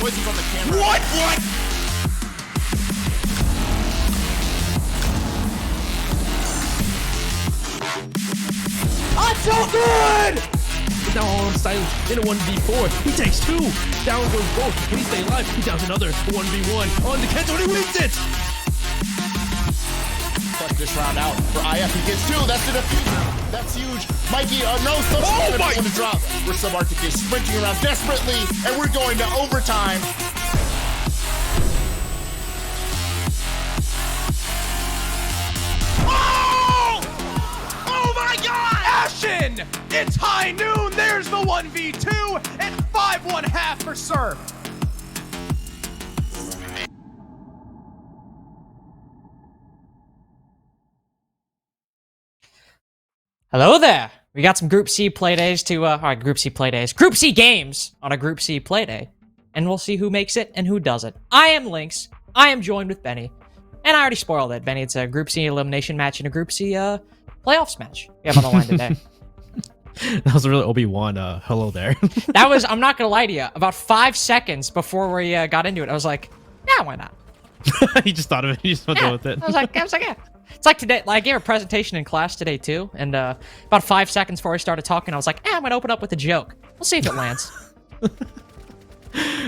noises on the camera. What? What? I'm so good! Now all silent in a 1v4. He takes 2. Down goes both. Can he stay alive? He downs another 1v1. On to Kento and he wins it! Clutch this round out for IF. He gets 2. That's the defeat. That's huge. Mikey, no Oh my- on the drop. Where Subarctic is sprinting around desperately, and we're going to overtime. Oh! Oh my God! Ashen! It's high noon. There's the 1v2 and 5-1/2 for Surf. Hello there. We got some Group C playdays Group C games on a Group C playday. And we'll see who makes it and who doesn't. I am Lynx. I am joined with Benny. And I already spoiled it, Benny. It's a Group C elimination match and a Group C playoffs match we have on the line today. That was a really Obi-Wan hello there. That was, I'm not going to lie to you, about 5 seconds before we got into it, I was like, yeah, why not? He just thought of it. He just went Yeah. with it. I was like, yeah. It's like today, like I gave a presentation in class today too, and about 5 seconds before I started talking, I was like, I'm gonna open up with a joke. We'll see if it lands.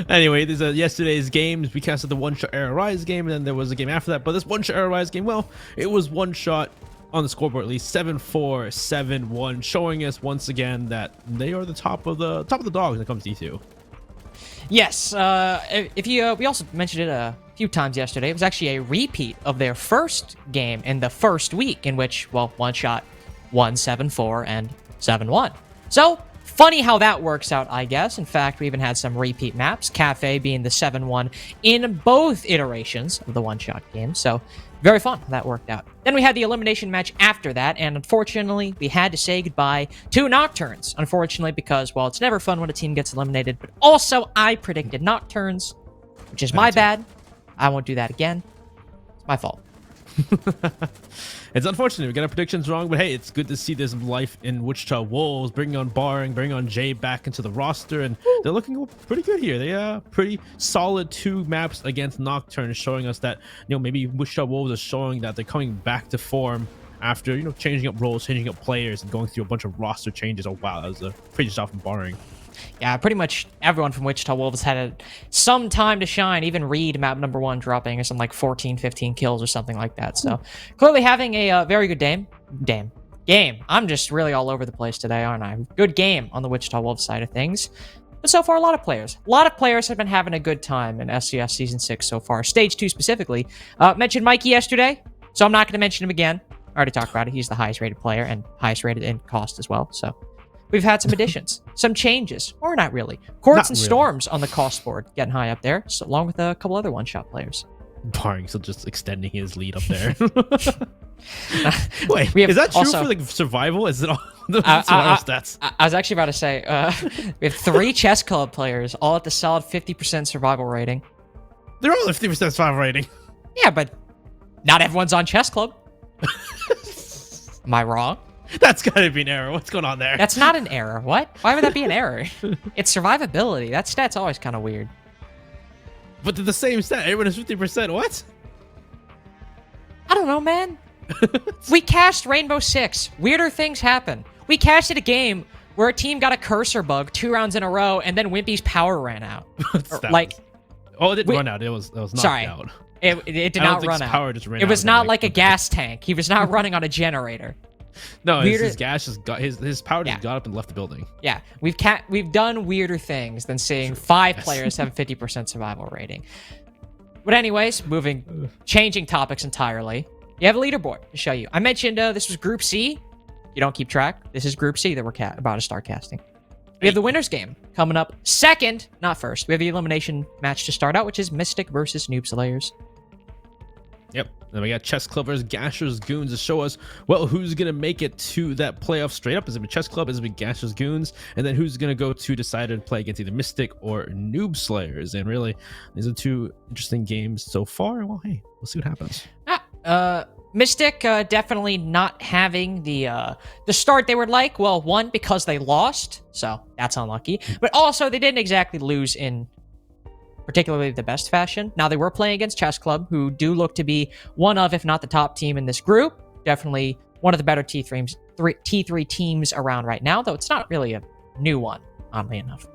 Anyway, there's yesterday's games. We casted the one-shot Era Rise game, and then there was a game after that. But this one-shot Era Rise game, well, it was one shot on the scoreboard at least 7-4, 7-1, showing us once again that they are the top of the dogs when it comes to E2. Yes, if you we also mentioned it a few times yesterday. It was actually a repeat of their first game in the first week, in which, well, one shot won 7-4 and 7-1. So funny how that works out, I guess. In fact, we even had some repeat maps, Cafe being the 7-1 in both iterations of the one-shot game. So very fun how that worked out. Then we had the elimination match after that, and unfortunately, we had to say goodbye to Nocturnes. Unfortunately, because, well, it's never fun when a team gets eliminated, but also I predicted Nocturnes, which is my bad. I won't do that again. It's my fault. It's unfortunate we got our predictions wrong, but hey, it's good to see there's life in Wichita Wolves, bringing on Barring, bringing on Jay back into the roster, and they're looking pretty good here. They are pretty solid 2 maps against Nocturne, showing us that, you know, maybe Wichita Wolves is showing that they're coming back to form after, you know, changing up roles, changing up players, and going through a bunch of roster changes. Oh wow, that was a pretty stuff from Barring. Yeah, pretty much everyone from Wichita Wolves had some time to shine. Even Reed, map number 1, dropping some like 14, 15 kills or something like that. So clearly having a very good game. I'm just really all over the place today, aren't I? Good game on the Wichita Wolves side of things. But so far, a lot of players have been having a good time in SCS Season 6 so far. Stage 2 specifically. Mentioned Mikey yesterday, so I'm not going to mention him again. I already talked about it. He's the highest rated player and highest rated in cost as well, so... We've had some additions, some changes, or not really. Courts and Storms on the cost board getting high up there, so along with a couple other one-shot players. Barring still just extending his lead up there. Wait, is that true for like survival? Is it all the survival stats? I was actually about to say, we have 3 chess club players, all at the solid 50% survival rating. They're all at 50% survival rating. Yeah, but not everyone's on chess club. Am I wrong? That's gotta be an error. What's going on there? That's not an error. What? Why would that be an error? It's survivability. That stat's always kind of weird. But they're the same stat. Everyone is 50%. What? I don't know, man. We cast Rainbow Six. Weirder things happen. We casted a game where a team got a cursor bug 2 rounds in a row, and then Wimpy's power ran out. Oh, it didn't run out. It was knocked out. It did not run out. Power just ran it was out not like a gas tank. He was not running on a generator. No, his gas just got his power just got up and left the building. Yeah, we've done weirder things than seeing 5 players have a 50% survival rating. But anyways, changing topics entirely. You have a leaderboard to show you. I mentioned this was Group C. You don't keep track. This is Group C that we're about to start casting. We have the winners game coming up second, not first. We have the elimination match to start out, which is Mystic versus Noob Slayers. Yep. Then we got Chess Club versus Gashers Goons to show us, well, who's going to make it to that playoff straight up. Is it a Chess Club? Is it a Gashers Goons? And then who's going to go to decide to play against either Mystic or Noob Slayers? And really, these are 2 interesting games so far. Well, hey, we'll see what happens. Mystic definitely not having the start they would like. Well, 1, because they lost, so that's unlucky. But also, they didn't exactly lose in particularly the best fashion. Now, they were playing against Chess Club, who do look to be one of, if not the top team in this group. Definitely one of the better T3 teams around right now, though it's not really a new one, oddly enough.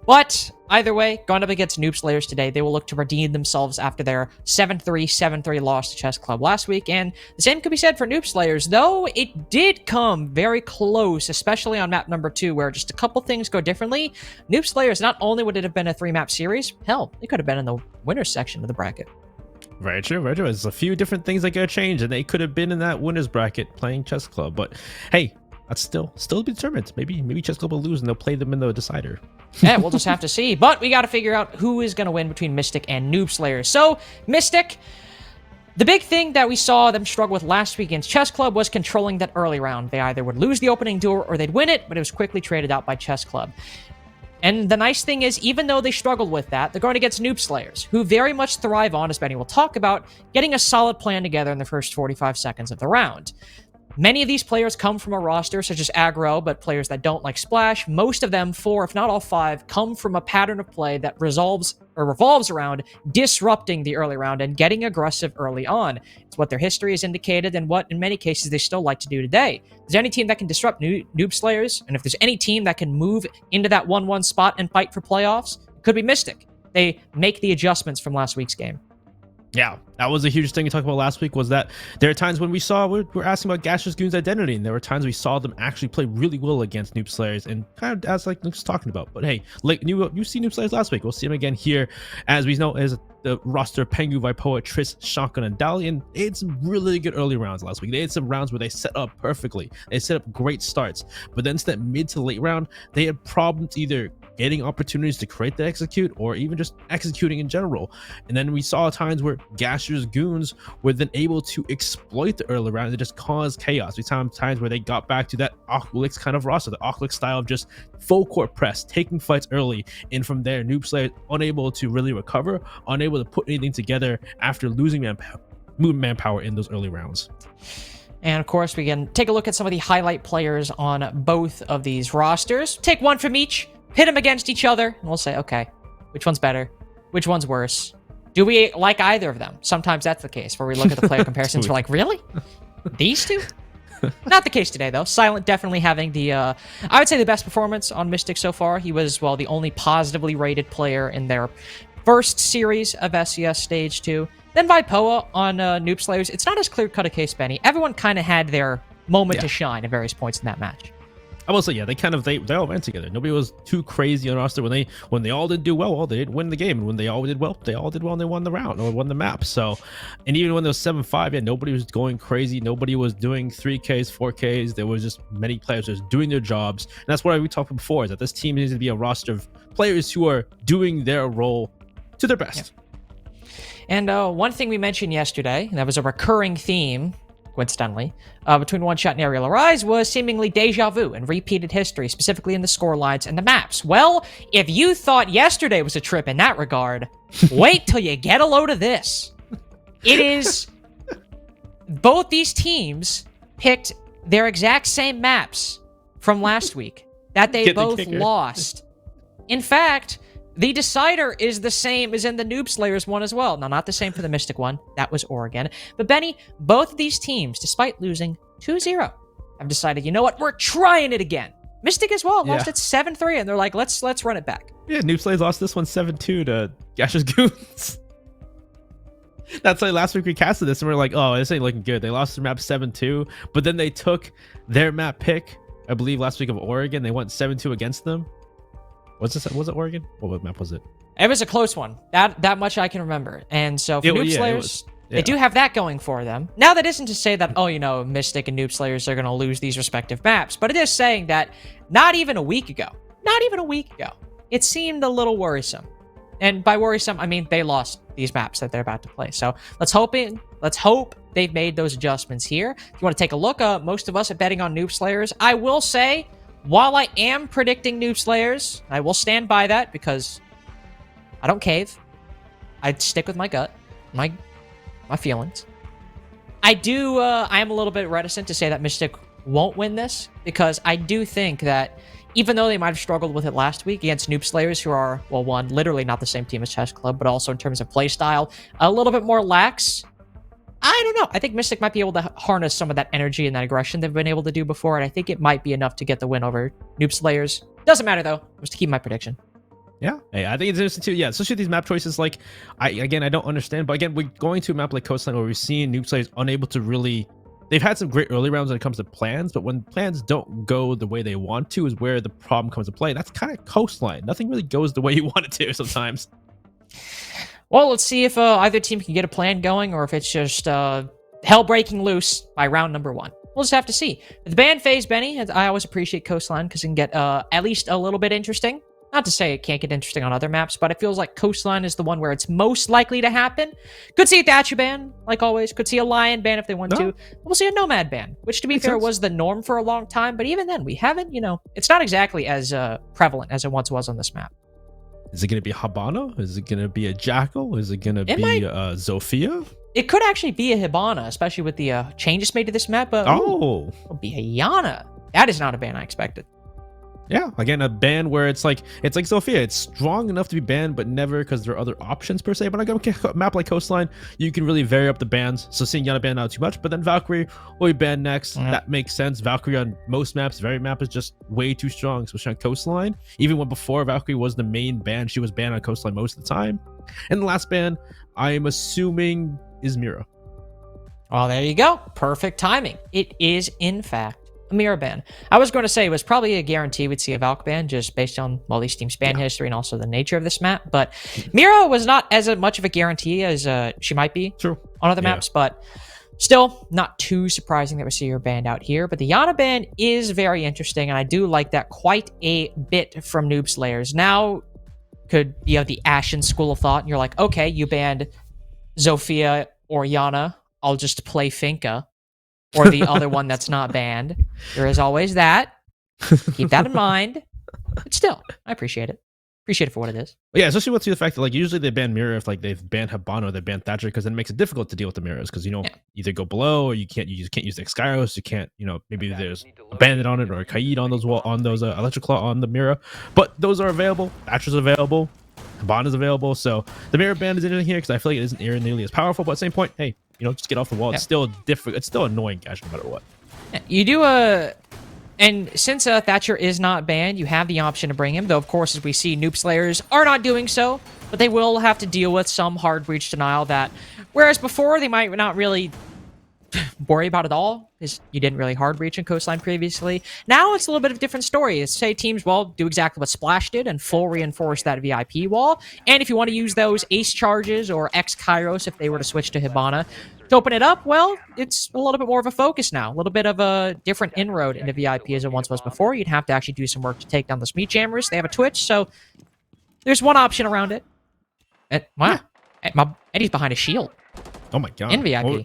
But either way, going up against Noob Slayers today, they will look to redeem themselves after their 7-3, 7-3 loss to Chess Club last week. And the same could be said for Noob Slayers, though it did come very close, especially on map number 2, where just a couple things go differently. Noob Slayers, not only would it have been a 3-map series, hell, it could have been in the winners section of the bracket. Very true, very true. There's a few different things that could change, and they could have been in that winners bracket playing Chess Club. But hey, that's still to be determined. Maybe Chess Club will lose and they'll play them in the decider. Yeah, we'll just have to see. But we got to figure out who is going to win between Mystic and Noob Slayers. So, Mystic, the big thing that we saw them struggle with last week against Chess Club was controlling that early round. They either would lose the opening duel or they'd win it, but it was quickly traded out by Chess Club. And the nice thing is, even though they struggled with that, they're going against Noob Slayers, who very much thrive on, as Benny will talk about, getting a solid plan together in the first 45 seconds of the round. Many of these players come from a roster such as Aggro, but players that don't like Splash. Most of them, 4, if not all 5, come from a pattern of play that revolves around disrupting the early round and getting aggressive early on. It's what their history has indicated and what, in many cases, they still like to do today. If there's any team that can disrupt Noob Slayers, and if there's any team that can move into that 1-1 spot and fight for playoffs, it could be Mystic. They make the adjustments from last week's game. Yeah, that was a huge thing we talked about last week, was that there are times when we're asking about Gaseous Goon's identity, and there were times we saw them actually play really well against Noob Slayers, and kind of as like Luke's talking about. But hey, like you see Noob Slayers last week, we'll see him again here, as we know as the roster Pengu, Vipoa, Triss, Shotgun, and Dali, and they had some really good early rounds last week. They had some rounds where they set up perfectly. They set up great starts, but then to that mid to late round, they had problems either getting opportunities to create the execute or even just executing in general. And then we saw times where Gaseous Goons were then able to exploit the early round and just cause chaos. We saw times where they got back to that Oculix kind of roster, the Oculix style of just full court press, taking fights early, and from there Noob Slayer unable to really recover, unable to put anything together after losing manpower in those early rounds. And of course, we can take a look at some of the highlight players on both of these rosters. Take one from each, pit them against each other, and we'll say, okay, which one's better? Which one's worse? Do we like either of them? Sometimes that's the case, where we look at the player comparisons, we're like, really? These two? Not the case today, though. Silent definitely having the, I would say the best performance on Mystic so far. He was, well, the only positively rated player in their first series of SCS Stage 2. Then Vipoa on Noob Slayers. It's not as clear-cut a case, Benny. Everyone kind of had their moment to shine at various points in that match. I will say, yeah, they all went together. Nobody was too crazy on the roster. When they all did do well, they did win the game. And when they all did well, and they won the round or won the map. So, and even when there was 7-5, yeah, nobody was going crazy. Nobody was doing 3Ks, 4Ks. There was just many players just doing their jobs. And that's what we talked before, is that this team needs to be a roster of players who are doing their role to their best. Yeah. And one thing we mentioned yesterday, and that was a recurring theme, coincidentally, between One Shot and Aerial Arise, was seemingly deja vu and repeated history, specifically in the score lines and the maps. Well, if you thought yesterday was a trip in that regard, wait till you get a load of this. It is... Both these teams picked their exact same maps from last week that they both lost. In fact, the decider is the same as in the Noob Slayers one as well. Now, not the same for the Mystic one. That was Oregon. But Benny, both of these teams, despite losing 2-0, have decided, you know what? We're trying it again. Mystic as well lost it 7-3, and they're like, let's run it back. Yeah, Noob Slayers lost this one 7-2 to Gaseous Goons. That's like last week we casted this and we're like, oh, this ain't looking good. They lost their map 7-2, but then they took their map pick, I believe last week of Oregon. They went 7-2 against them. Was it Oregon? What map was it? It was a close one. That much I can remember. And so for Noob Slayers, they do have that going for them. Now, that isn't to say that, oh, you know, Mystic and Noob Slayers are going to lose these respective maps, but it is saying that not even a week ago, it seemed a little worrisome. And by worrisome, I mean they lost these maps that they're about to play. So let's hope they've made those adjustments here. If you want to take a look, most of us are betting on Noob Slayers. I will say, while I am predicting Noob Slayers, I will stand by that because I don't cave. I stick with my gut, my feelings. I am a little bit reticent to say that Mystic won't win this, because I do think that even though they might have struggled with it last week against Noob Slayers, who are, well, one, literally not the same team as Chess Club, but also in terms of play style, a little bit more lax. I don't know. I think Mystic might be able to harness some of that energy and that aggression they've been able to do before, and I think it might be enough to get the win over Noob Slayers. Doesn't matter, though. Just to keep my prediction. Yeah, hey, I think it's interesting too. Yeah, especially these map choices. Like, I don't understand, but again, we're going to a map like Coastline where we're seeing Noob Slayers unable to really. They've had some great early rounds when it comes to plans, but when plans don't go the way they want to is where the problem comes to play. That's kind of Coastline. Nothing really goes the way you want it to sometimes. Well, let's see if either team can get a plan going, or if it's just hell breaking loose by round number 1. We'll just have to see. The ban phase, Benny, I always appreciate Coastline because it can get at least a little bit interesting. Not to say it can't get interesting on other maps, but it feels like Coastline is the one where it's most likely to happen. Could see a Thatcher ban, like always. Could see a Lion ban if they want to. We'll see a Nomad ban, which, to be fair, was the norm for a long time. But even then, we haven't, it's not exactly as prevalent as it once was on this map. Is it going to be a Habana? Is it going to be a Jackal? Is it going to be Zofia? It could actually be a Hibana, especially with the changes made to this map. But it'll be a Yana. That is not a ban I expected. Yeah, again, a ban where it's like Zofia. It's strong enough to be banned, but never because there are other options per se. But like a map like Coastline, you can really vary up the bans. So seeing Yana ban not too much, but then Valkyrie will be banned next. That makes sense. Valkyrie on most maps, very map is just way too strong, especially on Coastline. Even when before Valkyrie was the main ban, she was banned on Coastline most of the time. And the last ban, I am assuming, is Mira. Well, there you go. Perfect timing. It is, in fact, a Mira ban. I was going to say it was probably a guarantee we'd see a Valk ban just based on, well, these teams' ban history and also the nature of this map. But Mira was not as much of a guarantee as she might be on other maps. But still, not too surprising that we see her banned out here. But the Yana ban is very interesting, and I do like that quite a bit from Noob Slayers. Now could be of the Ashen school of thought, and you're like, okay, you banned Zofia or Yana. I'll just play Finka. Or the other one that's not banned. There is always that. Keep that in mind. But still, I appreciate it. Appreciate it for what it is. Yeah, especially with the fact that like usually they ban Mira if like they've banned Habano or they ban Thatcher, because then it makes it difficult to deal with the mirrors because either go below or you can't use the Skyros, you can't, maybe there's a bandit on it or a Kaid on those electric claw on the Mira. But those are available. Thatcher's available. Habano is available. So the Mira ban is interesting here because I feel like it isn't nearly as powerful, but at the same point, hey, just get off the wall. It's still different. It's still annoying, Cash, no matter what. You do and since Thatcher is not banned, you have the option to bring him. Though, of course, as we see, Noob Slayers are not doing so, but they will have to deal with some hard breach denial that, whereas before they might not really worry about it all, because you didn't really hard breach in Coastline previously. Now it's a little bit of a different story. It's, say teams, well, do exactly what Splash did and full reinforce that VIP wall. And if you want to use those Ace charges or X Kairos if they were to switch to Hibana to open it up, well, it's a little bit more of a focus now. A little bit of a different inroad into VIP as it once was before. You'd have to actually do some work to take down the Smeet Jammers. They have a Twitch, so there's one option around it. And, wow. Eddie's behind a shield. Oh my god. In VIP. Oh.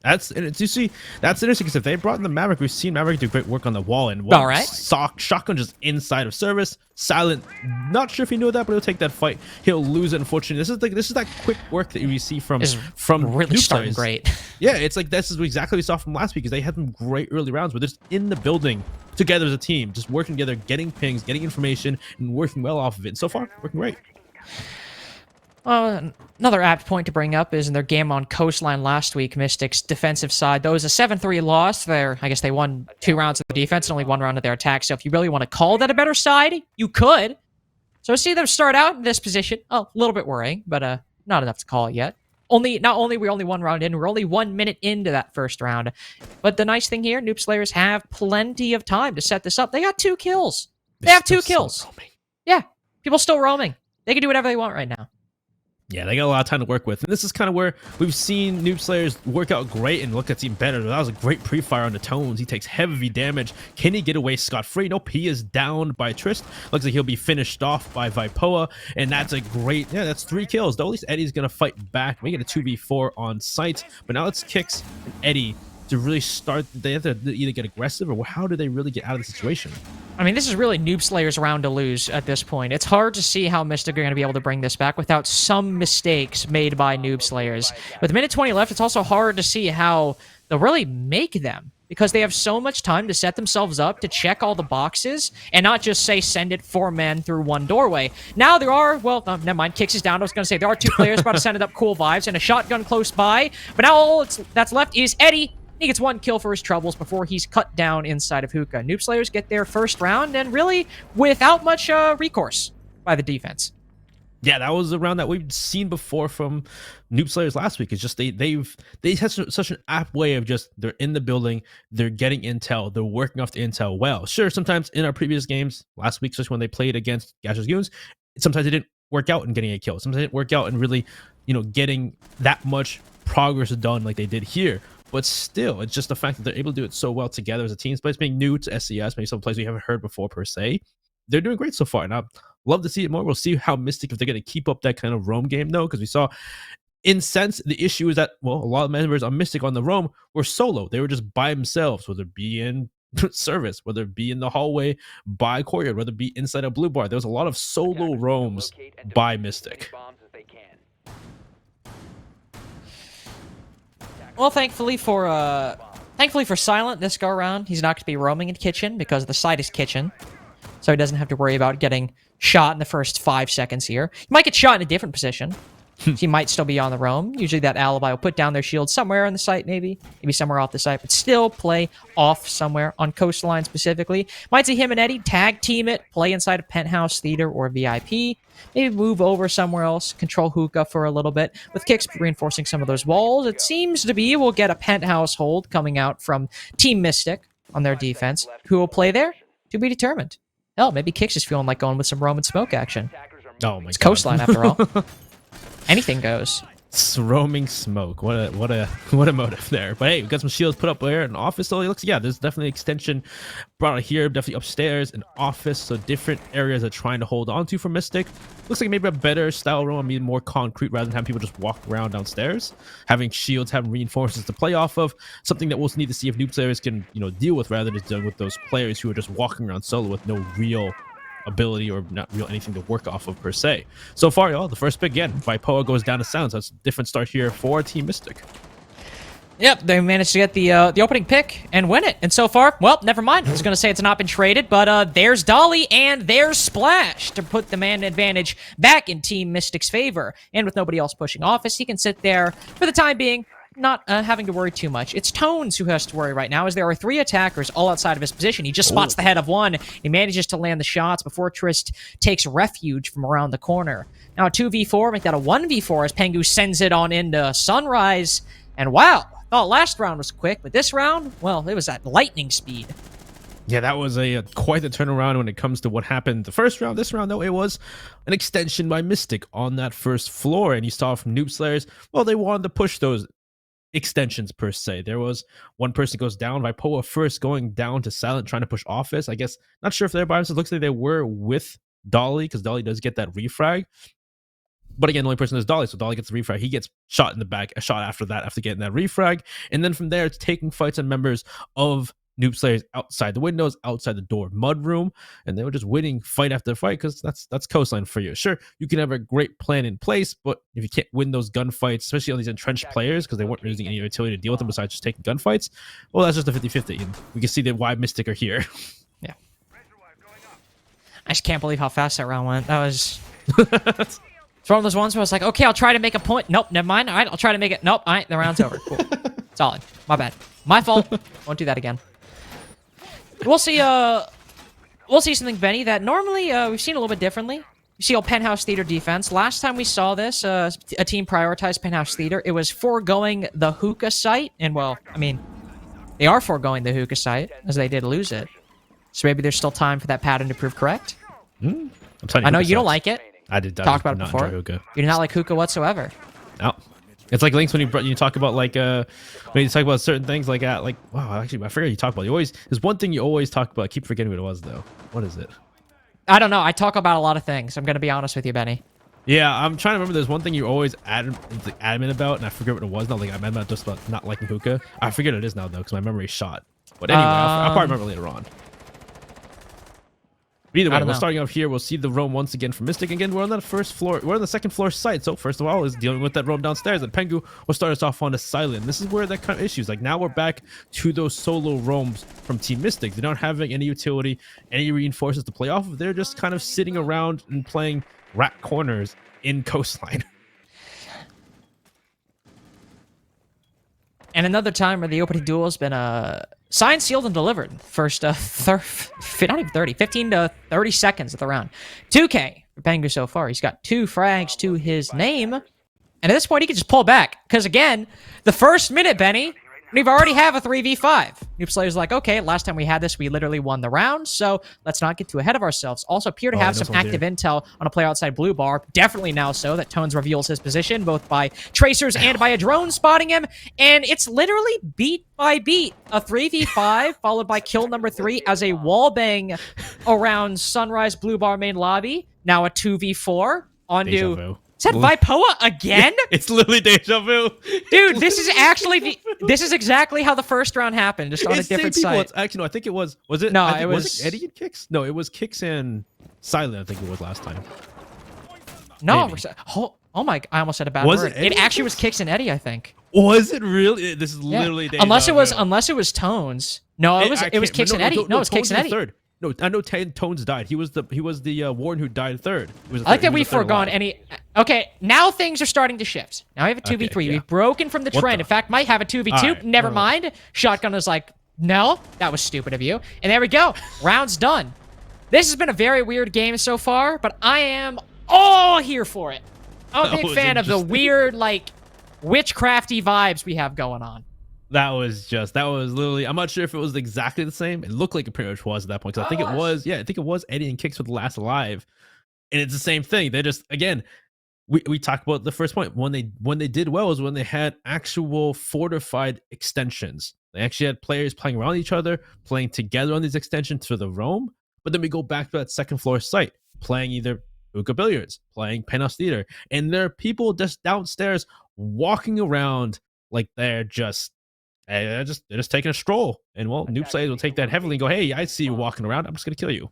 That's interesting because if they brought in the Maverick, we've seen Maverick do great work on the wall and shotgun just inside of service, silent. Not sure if he knew that, but he'll take that fight. He'll lose it, unfortunately. This is that quick work that we see from really starting great. Yeah, it's like this is exactly what we saw from last week. Because they had some great early rounds where they're just in the building together as a team, just working together, getting pings, getting information, and working well off of it. And so far, working great. Another apt point to bring up is in their game on Coastline last week, Mystics' defensive side. Though it was a 7-3 loss, I guess they won 2 rounds of the defense and only 1 round of their attack. So if you really want to call that a better side, you could. So see them start out in this position. Oh, a little bit worrying, but not enough to call it yet. Not only we're only 1 round in, we're only 1 minute into that first round. But the nice thing here, Noob Slayers have plenty of time to set this up. They got 2 kills. They have 2 kills. Yeah, people still roaming. They can do whatever they want right now. Yeah, they got a lot of time to work with. And this is kind of where we've seen Noob Slayers work out great and look at team better. That was a great pre-fire on the Tones. He takes heavy damage. Can he get away scot-free? Nope, he is downed by Trist. Looks like he'll be finished off by Vipoa. And that's a great, that's 3 kills. Though at least Eddie's going to fight back. We get a 2v4 on site. But now it's Kix and Eddie to really start. They have to either get aggressive or how do they really get out of the situation? I mean, this is really Noob Slayer's round to lose at this point. It's hard to see how Mystic are going to be able to bring this back without some mistakes made by Noob Slayers. With a minute 20 left, it's also hard to see how they'll really make them. because they have so much time to set themselves up to check all the boxes and not just say send it 4 men through one doorway. Now there are, well, never mind, Kicks is down. I was going to say there are 2 players about to send it up cool vibes and a shotgun close by, but now all that's left is Eddie. He gets 1 kill for his troubles before he's cut down inside of Hookah. Noob Slayers get their first round and really without much recourse by the defense. Yeah, that was a round that we've seen before from Noob Slayers last week. It's just they had such an apt way of just they're in the building, they're getting intel, they're working off the intel well. Sure, sometimes in our previous games last week, especially when they played against Gasher's Goons, sometimes it didn't work out in getting a kill. Sometimes it didn't work out in really, getting that much progress done like they did here. But still, it's just the fact that they're able to do it so well together as a team. Despite being new to SCS, maybe some plays we haven't heard before per se, they're doing great so far. And I'd love to see it more. We'll see how Mystic, if they're going to keep up that kind of roam game, though, because we saw in Sense, the issue is that, well, a lot of members on Mystic on the roam were solo. They were just by themselves, whether it be in service, whether it be in the hallway by courtyard, whether it be inside a blue bar. There was a lot of solo roams by Mystic. Well, thankfully for Silent this go around, he's not going to be roaming in kitchen because the site is kitchen, so he doesn't have to worry about getting shot in the first 5 seconds here. He might get shot in a different position. So he might still be on the roam. Usually that alibi will put down their shield somewhere on the site, maybe somewhere off the site, but still play off somewhere on coastline specifically. Might see him and Eddie tag team it, play inside a penthouse, theater, or VIP. Maybe move over somewhere else, control Hookah for a little bit, with Kicks reinforcing some of those walls. It seems to be we'll get a penthouse hold coming out from Team Mystic on their defense. Who will play there? To be determined. Hell, maybe Kicks is feeling like going with some Roman smoke action. Oh my God. It's coastline after all. Anything goes. Roaming smoke. What a motive there. But hey, we got some shields put up there in office. So it looks, yeah, there's definitely extension brought out here, definitely upstairs, an office. So different areas are trying to hold on to for Mystic. Looks like maybe a better style room, maybe more concrete rather than having people just walk around downstairs. Having shields, having reinforcements to play off of. Something that we'll need to see if Noob Slayers can, deal with rather than just dealing with those players who are just walking around solo with no real ability or not real anything to work off of per se. So far, y'all, the first pick again, Vipoa goes down to Sounds. That's a different start here for Team Mystic. Yep, they managed to get the opening pick and win it. And so far, well, never mind. I was going to say it's not been traded, but there's Dolly and there's Splash to put the man advantage back in Team Mystic's favor. And with nobody else pushing office, he can sit there for the time being, not having to worry too much. It's Tones who has to worry right now, as there are 3 attackers all outside of his position. He just spots the head of one. He manages to land the shots before Trist takes refuge from around the corner. Now a 2v4, make that a 1v4 as Pengu sends it on into Sunrise. And wow, thought last round was quick, but this round, well, it was at lightning speed. Yeah, that was quite the turnaround when it comes to what happened the first round. This round, though, it was an extension by Mystic on that first floor. And you saw from Noob Slayers, well, they wanted to push those extensions per se. There was one person goes down, Vipoa first going down to Silent, trying to push office. I guess, not sure if they're by themselves. Looks like they were with Dolly, because Dolly does get that refrag. But again, the only person is Dolly, so Dolly gets the refrag. He gets shot in the back, a shot after that, after getting that refrag. And then from there, it's taking fights on members of Noob Slayers outside the windows, outside the door mud room, and they were just winning fight after fight, because that's coastline for you. Sure, you can have a great plan in place, but if you can't win those gunfights, especially on these entrenched players, because they weren't using any artillery to deal with them besides just taking gunfights, well, that's just a 50-50, and we can see that why Mystic are here. Yeah. I just can't believe how fast that round went. That was... It's one of those ones where I was like, okay, I'll try to make a point. Nope, never mind. All right, I'll try to make it. Nope, all right, the round's over. Cool. Solid. My bad. My fault. Won't do that again. We'll see something, Benny, that normally we've seen a little bit differently. You see Penthouse Theater defense. Last time we saw this, a team prioritized Penthouse Theater. It was foregoing the Hookah site. And, well, I mean, they are foregoing the Hookah site, as they did lose it. So maybe there's still time for that pattern to prove correct. I'm telling you, I know you don't like it. I did talk about it before. You do not like Hookah whatsoever. No. It's like Links when you talk about like when you talk about certain things like wow, actually I forget you talk about. There's one thing you always talk about. I keep forgetting what it was though. What is it? I don't know. I talk about a lot of things. I'm gonna be honest with you, Benny. Yeah, I'm trying to remember. There's one thing you're always adamant about, and I forget what it was. Not like I'm adamant just about not liking Hookah. I forget what it is now though, because my memory's shot. But anyway, I'll probably remember later on. But either I way, don't we're know. starting off here. We'll see the roam once again from Mystic. Again, we're on that first floor. We're on the second floor site. So first of all, is dealing with that roam downstairs. And Pengu will start us off on a silent. This is where that kind of issues. Like now we're back to those solo roams from Team Mystic. They're not having any utility, any reinforcements to play off of. They're just kind of sitting around and playing rat corners in coastline. And another time where the opening duel has been signed, sealed, and delivered. First, not even 30, 15 to 30 seconds of the round. 2K for Pengu so far. He's got 2 frags to his name. And at this point, he can just pull back. Because again, the first minute, Benny, we've already have a 3v5. Noob Slayer's like, okay, last time we had this, we literally won the round, so let's not get too ahead of ourselves. Also appear to have some active intel on a player outside blue bar. Definitely now so that Tones reveals his position, both by tracers and by a drone spotting him. And it's literally beat by beat. A 3v5 followed by kill number 3 as a wallbang around Sunrise blue bar main lobby. Now a 2v4 onto... Is that Vipoa again? It's literally deja vu. Dude, this is exactly how the first round happened, just on a different site. It's actually, no, I think it was it? No, was it Eddie and Kicks? No, it was Kicks and Silent, I think it was last time. No, oh my, I almost said a bad word. It actually was Kicks and Eddie, I think. Was it really? This is literally deja vu. Unless it was Tones. No, it was Kicks and Eddie. No, it was Kicks and Eddie. Third. No, I know Tones died. He was the warden who died third. I like that we've forgone any... Okay, now things are starting to shift. Now we have a 2v3. Okay, yeah. We've broken from the trend. In fact, might have a 2v2. Right. Never mind. Shotgun is like, no, that was stupid of you. And there we go. Round's done. This has been a very weird game so far, but I am all here for it. I'm a big fan of the weird, like, witchcrafty vibes we have going on. That was literally, I'm not sure if it was exactly the same. It looked like it pretty much was at that point. So I think it was, I think it was Eddie and Kicks with the last alive. And it's the same thing. They're just, again, we talked about the first point. When they did well was when they had actual fortified extensions. They actually had players playing around each other, playing together on these extensions for the roam. But then we go back to that second floor site, playing either Hookah Billiards, playing Penthouse Theater. And there are people just downstairs walking around like they're just taking a stroll. And well, Noob Slayers will take that heavily and go, hey, I see you walking around. I'm just going to kill you.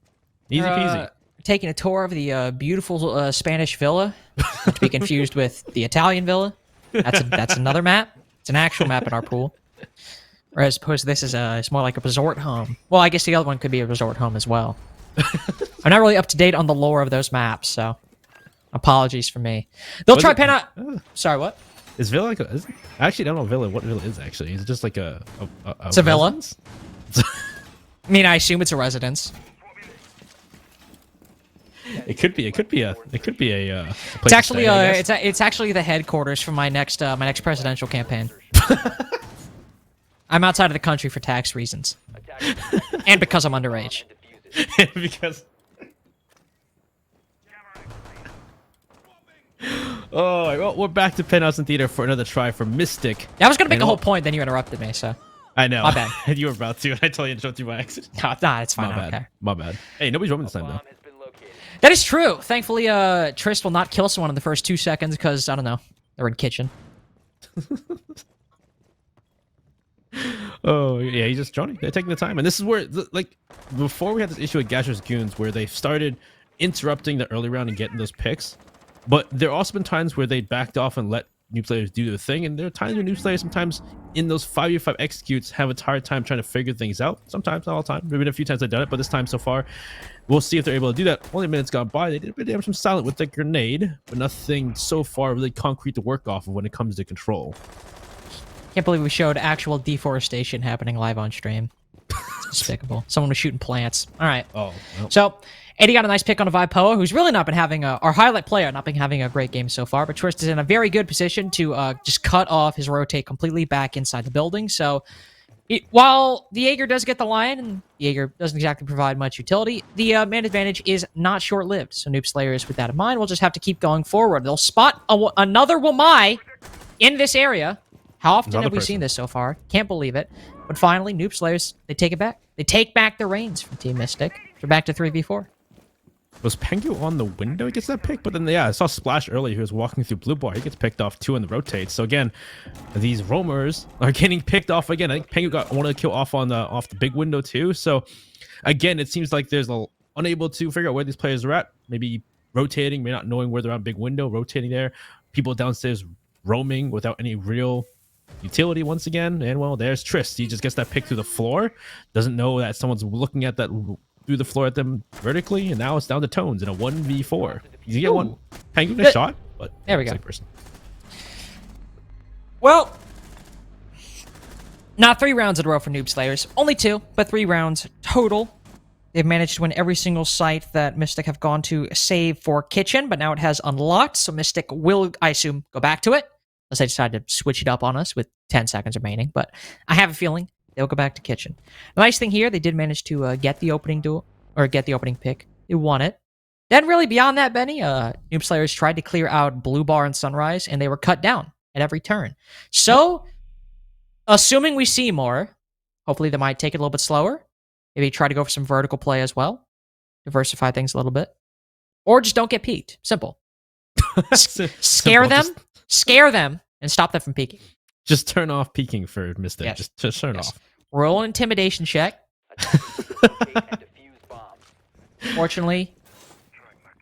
Easy peasy. Taking a tour of the beautiful Spanish villa, not to be confused with the Italian villa. That's another map. It's an actual map in our pool. Whereas opposed to this is it's more like a resort home. Well, I guess the other one could be a resort home as well. I'm not really up to date on the lore of those maps, so apologies for me. They'll try pen out. Sorry, what? Is Villa like I actually don't know what Villa is actually. Is it just like it's a villa? I mean, I assume it's a residence. It could be a place. It's actually it's actually the headquarters for my next presidential campaign. I'm outside of the country for tax reasons. And because I'm underage. Because oh, well, we're back to Penthouse and Theater for another try for Mystic. I was gonna make a whole point, then you interrupted me, so. I know. My bad. You were about to, and I totally interrupted you by accident. Nah, it's fine. My bad. My bad. Hey, nobody's roaming this time, though. That is true. Thankfully, Trist will not kill someone in the first 2 seconds because, I don't know, they're in kitchen. Oh, yeah, he's just droning. They're taking the time. And this is where, like, before we had this issue with Gasher's Goons, where they started interrupting the early round and getting those picks. But there also been times where they backed off and let Noob Slayers do their thing. And there are times where Noob Slayers sometimes in those 5v5 executes have a hard time trying to figure things out. Sometimes, not all the time. There's been a few times they've done it, but this time so far, we'll see if they're able to do that. Only minutes gone by. They did a bit of damage from Silent with the grenade, but nothing so far really concrete to work off of when it comes to control. Can't believe we showed actual deforestation happening live on stream. It's despicable. Someone was shooting plants. All right. Oh. Well. So, Eddie got a nice pick on a Vipoa, who's really not been having our highlight player, not been having a great game so far, but Twist is in a very good position to just cut off his rotate completely back inside the building. So, while the Jaeger does get the lion, and the Jaeger doesn't exactly provide much utility, the man advantage is not short-lived. So, Noob Slayers, with that in mind, will just have to keep going forward. They'll spot another Wamai in this area. How often have we seen this so far? Can't believe it. But finally, Noob Slayers, they take it back. They take back the reins from Team Mystic. They're back to 3v4. Was Pengu on the window? He gets that pick, but then yeah, I saw Splash earlier. He was walking through Blue Bar. He gets picked off too in the rotate. So again, these roamers are getting picked off again. I think Pengu got one of the kill off on the big window too. So again, it seems like there's unable to figure out where these players are at. Maybe rotating, maybe not knowing where they're on big window, rotating there. People downstairs roaming without any real utility once again. And well, there's Trist. He just gets that pick through the floor. Doesn't know that someone's looking at that through the floor at them vertically. And now it's down to Tones in a 1v4. You get one Penguin a shot, but there we go. Person. Well, not 3 rounds in a row for Noob Slayers. Only 2, but 3 rounds total. They've managed to win every single site that Mystic have gone to save for Kitchen, but now it has unlocked, so Mystic will, I assume, go back to it, unless they decide to switch it up on us with 10 seconds remaining, but I have a feeling they'll go back to Kitchen. The nice thing here, they did manage to get the opening duel, or get the opening pick. They won it. Then really beyond that, Benny, Noob Slayers tried to clear out Blue Bar and Sunrise, and they were cut down at every turn. So, assuming we see more, hopefully they might take it a little bit slower. Maybe try to go for some vertical play as well. Diversify things a little bit. Or just don't get peeked. Simple. Scare them, and stop them from peeking. Just turn off peeking for Mystic. Yes. Just turn off. Roll an intimidation check. Fortunately.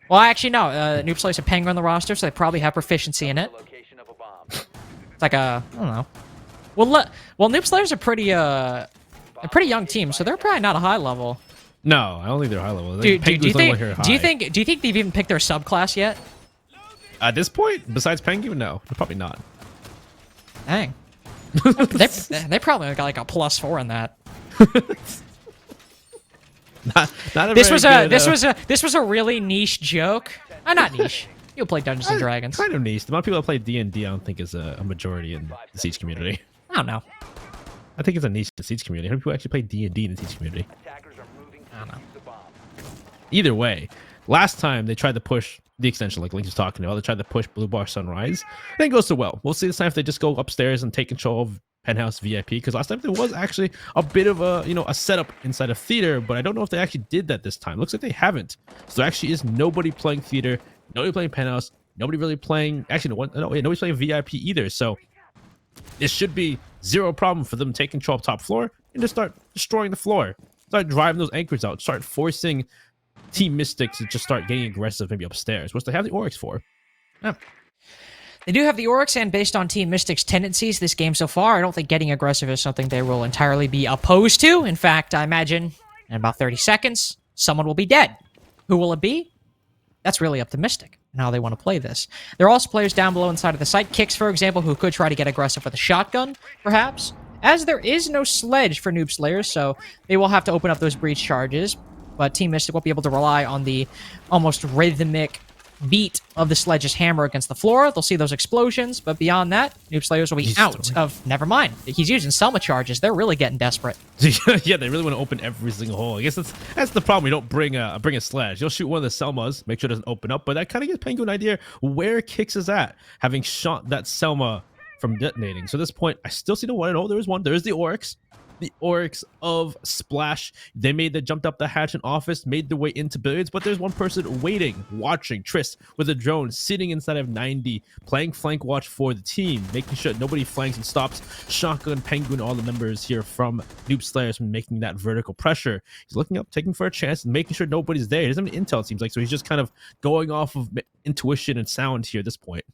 Well, actually, no. Noob Slayers have Penguin on the roster, so they probably have proficiency in it. It's like a, I don't know. Well, Noob Slayers are a pretty young team, so they're probably not a high level. No, I don't think they're high level. Do you think they've even picked their subclass yet? At this point, besides Penguin, no, probably not. Dang. they probably got like a +4 in that. not a this was a really niche joke. Not niche. You'll play Dungeons and Dragons. Kind of niche. The amount of people that play D&D, I don't think is a majority in the Siege community. I don't know. I think it's a niche in the Siege community. How many people actually play D&D in the Siege community? I don't know. Either way, last time they tried to push the extension, like Link was talking about, they tried to push Blue Bar Sunrise. It didn't go so well. We'll see this time if they just go upstairs and take control of Penthouse VIP, because last time there was actually a bit of a setup inside of Theater, but I don't know if they actually did that this time. Looks like they haven't. So there actually is nobody playing Theater, nobody playing Penthouse, nobody really playing, actually nobody's playing VIP either. So this should be zero problem for them to take control of top floor and just start destroying the floor. Start driving those anchors out. Start forcing Team Mystic to just start getting aggressive maybe upstairs, which they have the Oryx for. Yeah. They do have the Oryx, and based on Team Mystic's tendencies this game so far, I don't think getting aggressive is something they will entirely be opposed to. In fact, I imagine in about 30 seconds, someone will be dead. Who will it be? That's really up to Mystic and how they want to play this. There are also players down below inside of the site. Kicks, for example, who could try to get aggressive with a shotgun, perhaps. As there is no sledge for Noob Slayers, so they will have to open up those breach charges. But Team Mystic won't be able to rely on the almost rhythmic beat of the sledge's hammer against the floor. They'll see those explosions, but beyond that, Noob Slayers will be out of... Never mind. He's using Selma charges. They're really getting desperate. Yeah, they really want to open every single hole. I guess that's the problem. You don't bring a sledge. You'll shoot one of the Selmas, make sure it doesn't open up, but that kind of gives Penguin an idea where Kix is at, having shot that Selma from detonating. So at this point, I still see the one. Oh, there is one. There is the Oryx. The Oryx of Splash. They jumped up the hatch in office, made their way into billiards, but there's one person waiting, watching. Trist with a drone, sitting inside of 90, playing flank watch for the team, making sure nobody flanks and stops Shotgun, Penguin, all the members here from Noob Slayers from making that vertical pressure. He's looking up, taking for a chance, and making sure nobody's there. He doesn't have any intel, it seems like, so he's just kind of going off of intuition and sound here at this point.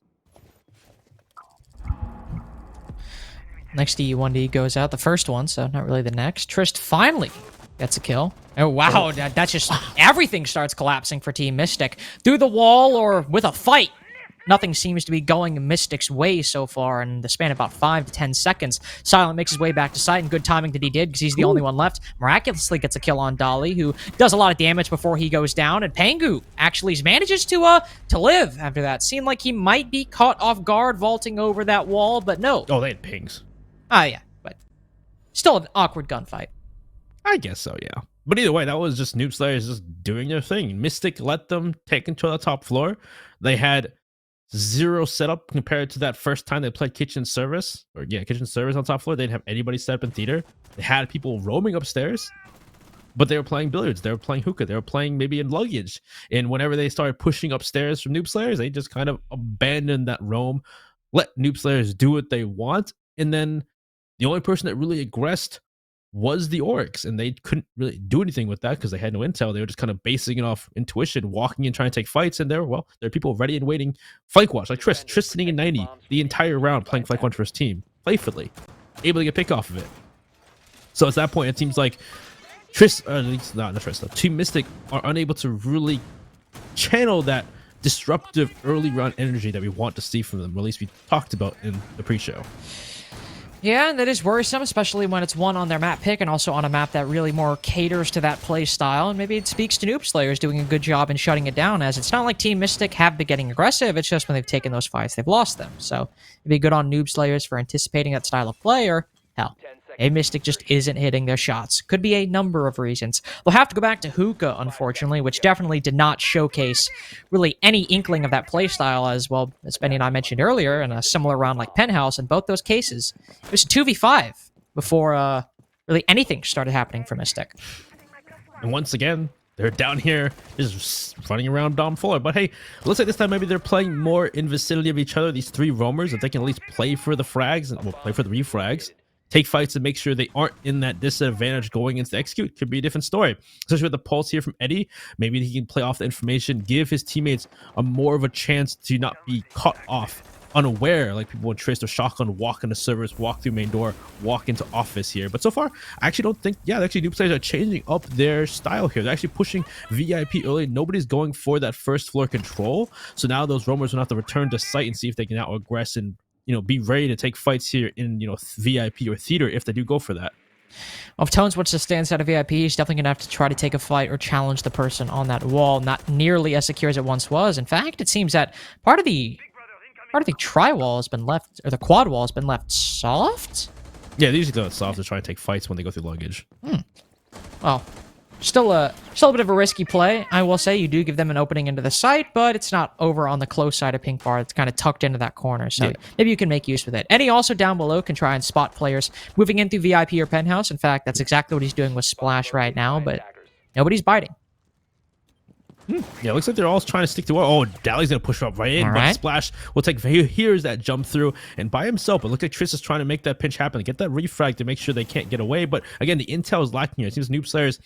Next D1D goes out, the first one, so not really the next. Trist finally gets a kill. Oh, wow, that's just... Everything starts collapsing for Team Mystic. Through the wall or with a fight. Nothing seems to be going Mystic's way so far in the span of about 5 to 10 seconds. Silent makes his way back to site, and good timing that he did, because he's the only one left. Miraculously gets a kill on Dolly, who does a lot of damage before he goes down, and Pangu actually manages to live after that. Seemed like he might be caught off guard vaulting over that wall, but no. Oh, they had pings. Yeah, but still an awkward gunfight. I guess so, yeah. But either way, that was just Noob Slayers just doing their thing. Mystic let them take control of the top floor. They had zero setup compared to that first time they played Kitchen Service. Kitchen Service on top floor. They didn't have anybody set up in Theater. They had people roaming upstairs, but they were playing billiards. They were playing hookah. They were playing maybe in luggage. And whenever they started pushing upstairs from Noob Slayers, they just kind of abandoned that roam, let Noob Slayers do what they want, and then the only person that really aggressed was the Oryx, and they couldn't really do anything with that because they had no intel. They were just kind of basing it off intuition, walking in, trying to take fights, and there are people ready and waiting. Flank watch, like Tris sitting in 90 the entire round playing flank watch for his team, playfully, able to get pick off of it. So at that point, it seems like Team Mystic are unable to really channel that disruptive early round energy that we want to see from them, or at least we talked about in the pre-show. Yeah, and that is worrisome, especially when it's one on their map pick and also on a map that really more caters to that play style. And maybe it speaks to Noob Slayers doing a good job in shutting it down, as it's not like Team Mystic have been getting aggressive. It's just when they've taken those fights, they've lost them. So it'd be good on Noob Slayers for anticipating that style of play, or hell, a Mystic just isn't hitting their shots. Could be a number of reasons. We'll have to go back to Hookah, unfortunately, which definitely did not showcase really any inkling of that playstyle, as well as Benny and I mentioned earlier in a similar round like Penthouse. In both those cases, it was 2v5 before really anything started happening for Mystic. And once again, they're down here just running around Dom Fuller. But hey, looks like this time maybe they're playing more in vicinity of each other, these three roamers, if they can at least play for the frags, and play for the refrags. Take fights to make sure they aren't in that disadvantage going into the execute. Could be a different story, especially with the pulse here from Eddie. Maybe he can play off the information, give his teammates more of a chance to not be caught off unaware, like people would trace their shotgun, walk into servers, walk through main door, walk into office here. But so far, I actually don't think, actually Noob players are changing up their style here. They're actually pushing VIP early. Nobody's going for that first floor control. So now those roamers will have to return to site and see if they can now aggress and be ready to take fights here in, VIP or theater if they do go for that. Well, if Tones wants to stay inside of VIP, he's definitely going to have to try to take a fight or challenge the person on that wall. Not nearly as secure as it once was. In fact, it seems that part of the tri-wall has been left, or the quad wall has been left soft? Yeah, they usually do it soft to try and take fights when they go through luggage. Well, still a bit of a risky play. I will say you do give them an opening into the site, but it's not over on the close side of Pink Bar. It's kind of tucked into that corner, so maybe you can make use of it. Eddie also down below can try and spot players moving in through VIP or Penthouse. In fact, that's exactly what he's doing with Splash right now, but nobody's biting. Yeah, it looks like they're all trying to stick to. Oh, Dali's gonna push up right in, but Splash will take. Here's that jump through and by himself. But look like Tris is trying to make that pinch happen, get that refrag to make sure they can't get away. But again, the intel is lacking here. It seems Noob Slayers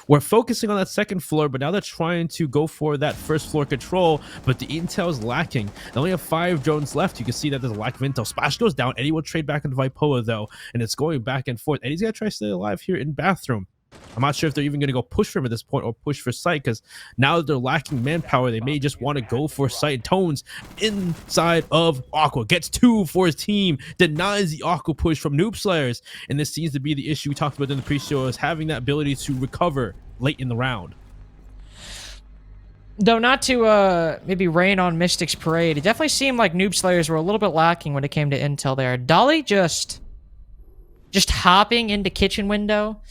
were focusing on that second floor, but now they're trying to go for that first floor control. But the intel is lacking. They only have 5 drones left. You can see that there's a lack of intel. Splash goes down. Eddie will trade back into Vipoa though, and it's going back and forth. Eddie's gonna try to stay alive here in bathroom. I'm not sure if they're even going to go push for him at this point or push for site, because now that they're lacking manpower, they may just want to go for site. Tones inside of Aqua gets 2 for his team, denies the Aqua push from Noob Slayers, and this seems to be the issue we talked about in the pre-show, is having that ability to recover late in the round. Though not to maybe rain on Mystic's parade, it definitely seemed like Noob Slayers were a little bit lacking when it came to intel there. Dolly just hopping into kitchen window.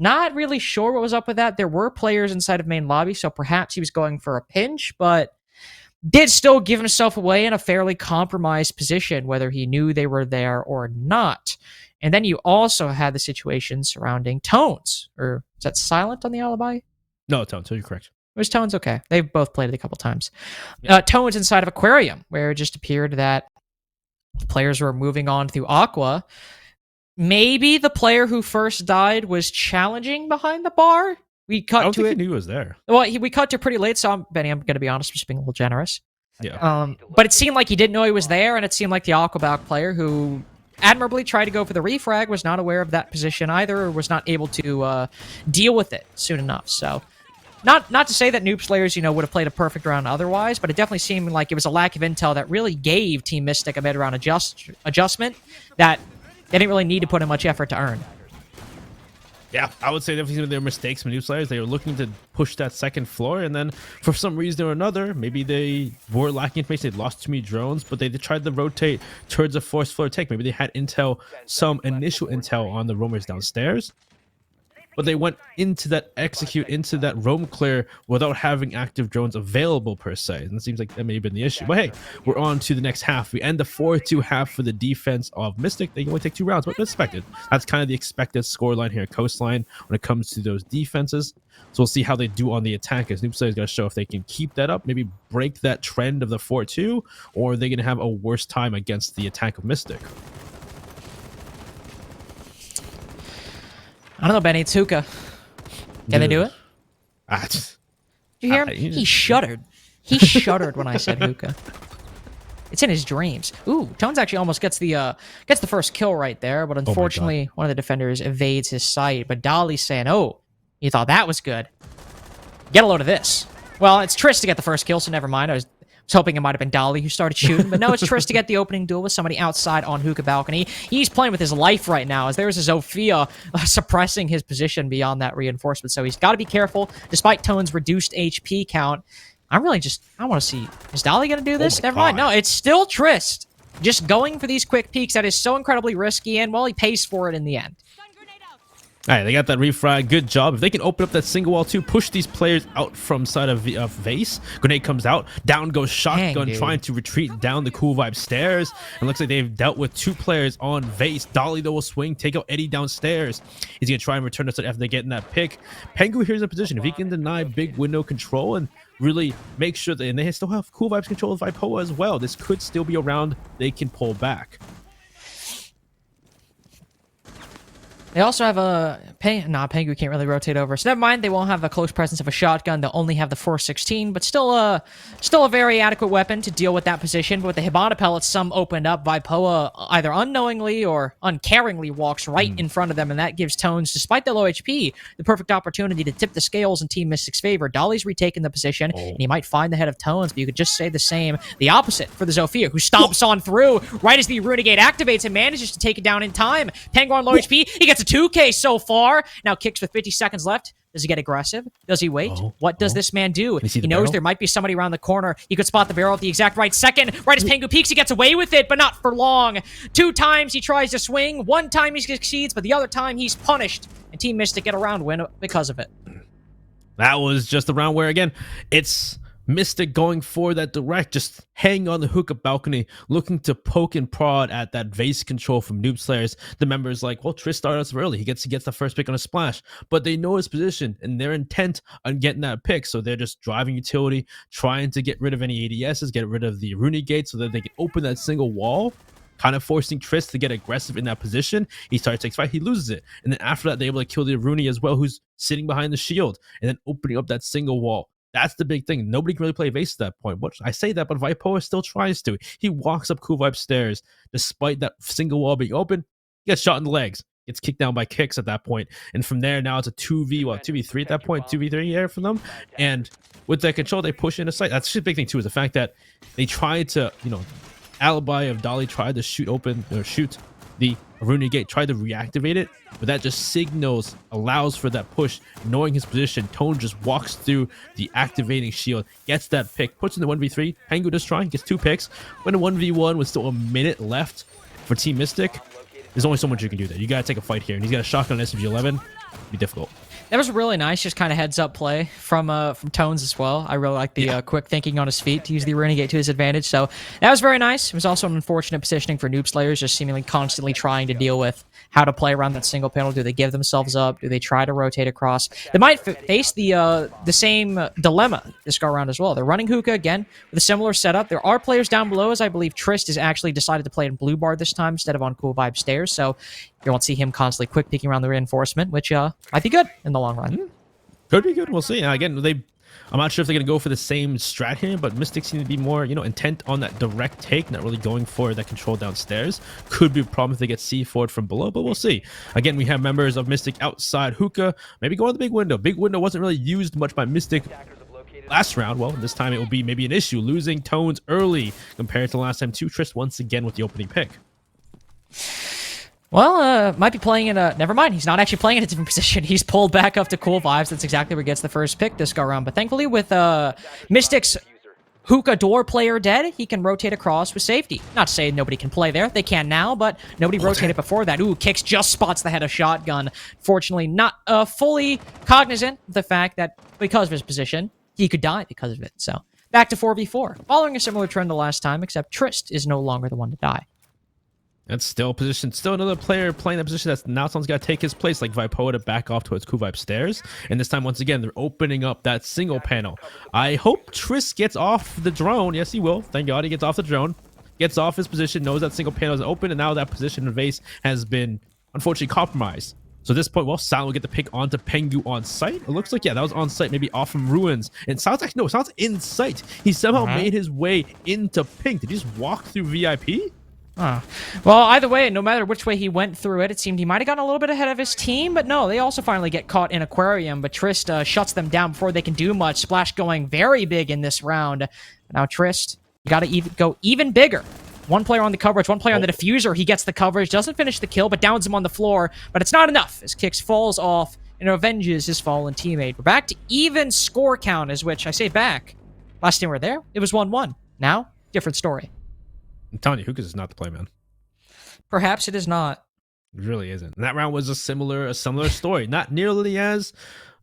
Not really sure what was up with that. There were players inside of main lobby, so perhaps he was going for a pinch, but did still give himself away in a fairly compromised position, whether he knew they were there or not. And then you also had the situation surrounding Tones. Or is that silent on the alibi? No, Tones, you're correct. It was Tones, okay. They've both played it a couple times. Yeah. Tones inside of Aquarium, where it just appeared that players were moving on through Aqua. Maybe the player who first died was challenging behind the bar. We cut I don't to think it. he knew he was there. Well, we cut to pretty late, so Benny, I'm going to be honest, just being a little generous. Yeah. But it seemed like he didn't know he was there, and it seemed like the Aquaback player who admirably tried to go for the refrag was not aware of that position either, or was not able to deal with it soon enough. So, not to say that Noob Slayers, would have played a perfect round otherwise, but it definitely seemed like it was a lack of intel that really gave Team Mystic a mid-round adjustment that they didn't really need to put in much effort to earn. Yeah, I would say definitely their mistakes from Noob Slayers. They were looking to push that second floor, and then for some reason or another, maybe they were lacking information. They lost too many drones, but they tried to rotate towards a fourth floor take. Maybe they had intel, some initial intel on the roamers downstairs, but they went into that into that roam clear without having active drones available per se. And it seems like that may have been the issue. But hey, we're on to the next half. We end the 4-2 half for the defense of Mystic. They can only take 2 rounds, but that's expected. That's kind of the expected scoreline here at Coastline when it comes to those defenses. So we'll see how they do on the attack, as Noob Slayers is going to show if they can keep that up, maybe break that trend of the 4-2, or are they going to have a worse time against the attack of Mystic? I don't know, Benny. It's Hookah. Can they do it? Just, Did you hear him? He shuddered. He shuddered when I said Hookah. It's in his dreams. Ooh, Tones actually almost gets the first kill right there, but unfortunately, one of the defenders evades his sight. But Dolly's saying, "Oh, you thought that was good? Get a load of this." Well, it's Triss to get the first kill, so never mind. I was hoping it might have been Dolly who started shooting, but no, it's Triss to get the opening duel with somebody outside on Hookah balcony. He's playing with his life right now, as there's a Zofia suppressing his position beyond that reinforcement, so he's got to be careful, despite Tone's reduced HP count. I want to see, is Dolly going to do this? Never mind. No, it's still Triss. Just going for these quick peeks that is so incredibly risky, and, well, he pays for it in the end. All right, they got that refrag. Good job. If they can open up that single wall too, push these players out from side of Vase. Grenade comes out. Down goes Shotgun, trying to retreat down the Cool Vibe stairs. And looks like they've dealt with 2 players on Vase. Dolly, though, will swing, take out Eddie downstairs. He's going to try and return us after they get in that pick. Pengu here's a position. If he can deny big window control and really make sure that, and they still have Cool Vibes control of Vipoa as well, this could still be a round they can pull back. They also have a... Pengu can't really rotate over, so never mind. They won't have a close presence of a shotgun. They'll only have the 416, but still a very adequate weapon to deal with that position. But with the Hibana pellets, some opened up. Vipoa either unknowingly or uncaringly walks right in front of them, and that gives Tones, despite the low HP, the perfect opportunity to tip the scales in Team Mystic's favor. Dolly's retaken the position, and he might find the head of Tones, but you could just say the opposite for the Zofia, who stomps on through right as the Runegate activates and manages to take it down in time. Pengu on low HP, he gets a 2K so far. Now kicks with 50 seconds left. Does he get aggressive? Does he wait? What does this man do? He knows there might be somebody around the corner. He could spot the barrel at the exact right second. Right as Pengu peeks, he gets away with it, but not for long. 2 times he tries to swing. 1 time he succeeds, but the other time he's punished. And Team Mystic get a round win because of it. That was just a round where, again, it's Mystic going for that direct, just hanging on the Hookah balcony, looking to poke and prod at that Vase control from Noob Slayers. The members like, well, Triss started us early. He gets the first pick on a splash, but they know his position and they're intent on getting that pick. So they're just driving utility, trying to get rid of any ADSs, get rid of the Runegate so that they can open that single wall, kind of forcing Triss to get aggressive in that position. He starts to fight, he loses it. And then after that, they're able to kill the Rooney as well, who's sitting behind the shield, and then opening up that single wall. That's the big thing. Nobody can really play Vase at that point. But I say that, but Vipoa still tries to. He walks up Cool Vibe stairs, despite that single wall being open. He gets shot in the legs. Gets kicked down by kicks at that point. And from there, now it's a 2v3 at that point. 2v3 here for them. And with that control, they push into sight. That's the big thing, too, is the fact that they tried to, alibi of Dolly tried to shoot the Runegate, tried to reactivate it, but that just allows for that push. Knowing his position, Tone just walks through the activating shield, gets that pick, puts in the 1v3. Pengu does try, gets 2 picks. When a 1v1 with still a minute left for Team Mystic, there's only so much you can do there. You gotta take a fight here, and he's got a shotgun on SMG-11. It'd be difficult. That was really nice, just kind of heads-up play from Tones as well. I really like the quick thinking on his feet to use the Renegade to his advantage, so that was very nice. It was also an unfortunate positioning for Noob Slayers, just seemingly constantly trying to deal with how to play around that single panel. Do they give themselves up? Do they try to rotate across? They might face the same dilemma this go around as well. They're running Hookah again with a similar setup. There are players down below, as I believe Trist has actually decided to play in Blue Bar this time instead of on Cool Vibe stairs, so you won't see him constantly quick peeking around the reinforcement, which might be good in the long run. Could be good. We'll see. Again, I'm not sure if they're going to go for the same strat here, but Mystics seem to be more, intent on that direct take, not really going for that control downstairs. Could be a problem if they get C4'd from below, but we'll see. Again, we have members of Mystic outside Hookah. Maybe go on the big window. Big window wasn't really used much by Mystic last round. Well, this time it will be maybe an issue, losing Tones early compared to last time. Trist once again with the opening pick. Well, might be playing in a... Never mind, he's not actually playing in a different position. He's pulled back up to Cool Vibes. That's exactly where he gets the first pick this go around. But thankfully, with Mystic's Hookah door player dead, he can rotate across with safety. Not to say nobody can play there. They can now, but nobody rotated before that. Ooh, Kicks just spots the head of Shotgun. Fortunately, not fully cognizant of the fact that because of his position, he could die because of it. So, back to 4v4. Following a similar trend to last time, except Trist is no longer the one to die. That's still a position. Still another player playing that position that's now someone's got to take his place, like Vipoa, to back off towards Cool Vibe stairs. And this time, once again, they're opening up that single panel. I hope Triss gets off the drone. Yes, he will. Thank God he gets off the drone. Gets off his position, knows that single panel is open, and now that position in Vase has been, unfortunately, compromised. So at this point, well, Silent will get the pick onto Pengu on site. It looks like, yeah, that was on site, maybe off from Ruins. And Silent's actually, no, Silent's in sight. He somehow made his way into Pink. Did he just walk through VIP? Well, either way, no matter which way he went through it, it seemed he might have gotten a little bit ahead of his team, but no, they also finally get caught in Aquarium, but Trist shuts them down before they can do much. Splash going very big in this round. Now, Trist, you got to go even bigger. One player on the coverage, one player on the diffuser. He gets the coverage, doesn't finish the kill, but downs him on the floor, but it's not enough as Kix falls off and avenges his fallen teammate. We're back to even score count, as which I say back. Last time we were there, it was 1-1. Now, different story. I'm telling you, Hookahs is not the play, man. Perhaps it is not. It really isn't. And that round was a similar story. Not nearly as,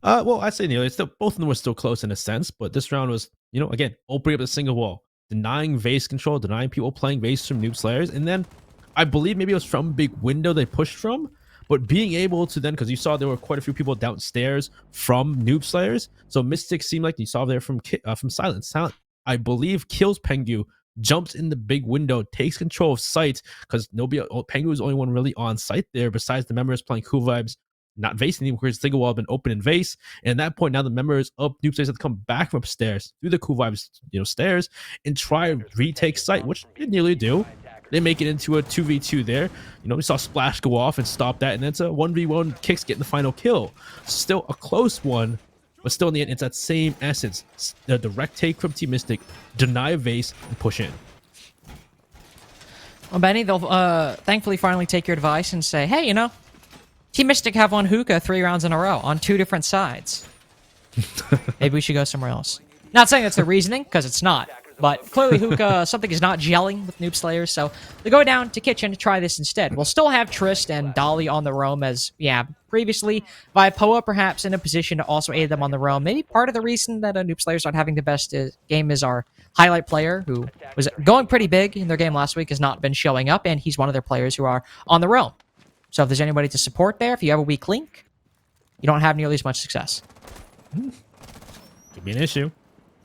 well, I say nearly. It's still, both of them were still close in a sense, but this round was, you know, again, opening up the single wall, denying vase control, denying people playing vase from Noob Slayers, and then I believe maybe it was from big window they pushed from, but being able to then, because you saw there were quite a few people downstairs from Noob Slayers, so Mystic seemed like you saw there from Silent. Silent, I believe, kills Pengu, jumps in the big window, takes control of site, because Pengu was the only one really on site there besides the members playing Cool Vibes, not Vase anymore, because single wall had been open in Vase, and at that point now the members of Noob Slayers have to come back from upstairs through the Cool Vibes, you know, stairs and try and retake site, which they nearly do. They make it into a 2v2 there. You know, we saw Splash go off and stop that, and then it's a 1v1 Kicks getting the final kill. Still a close one, but still in the end, it's that same essence. The direct take from Team Mystic, deny Vase, and push in. Well, Benny, they'll thankfully finally take your advice and say, hey, you know, Team Mystic have won Hookah 3 rounds in a row on 2 different sides. Maybe we should go somewhere else. Not saying that's the reasoning, because it's not. But clearly Hookah, something is not gelling with Noob Slayers, so they go down to Kitchen to try this instead. We'll still have Trist and Dolly on the roam as, yeah, previously. Vipoa perhaps in a position to also aid them on the roam. Maybe part of the reason that Noob Slayers aren't having the best game is our highlight player, who was going pretty big in their game last week, has not been showing up, and he's one of their players who are on the roam. So if there's anybody to support there, if you have a weak link, you don't have nearly as much success. Could be an issue.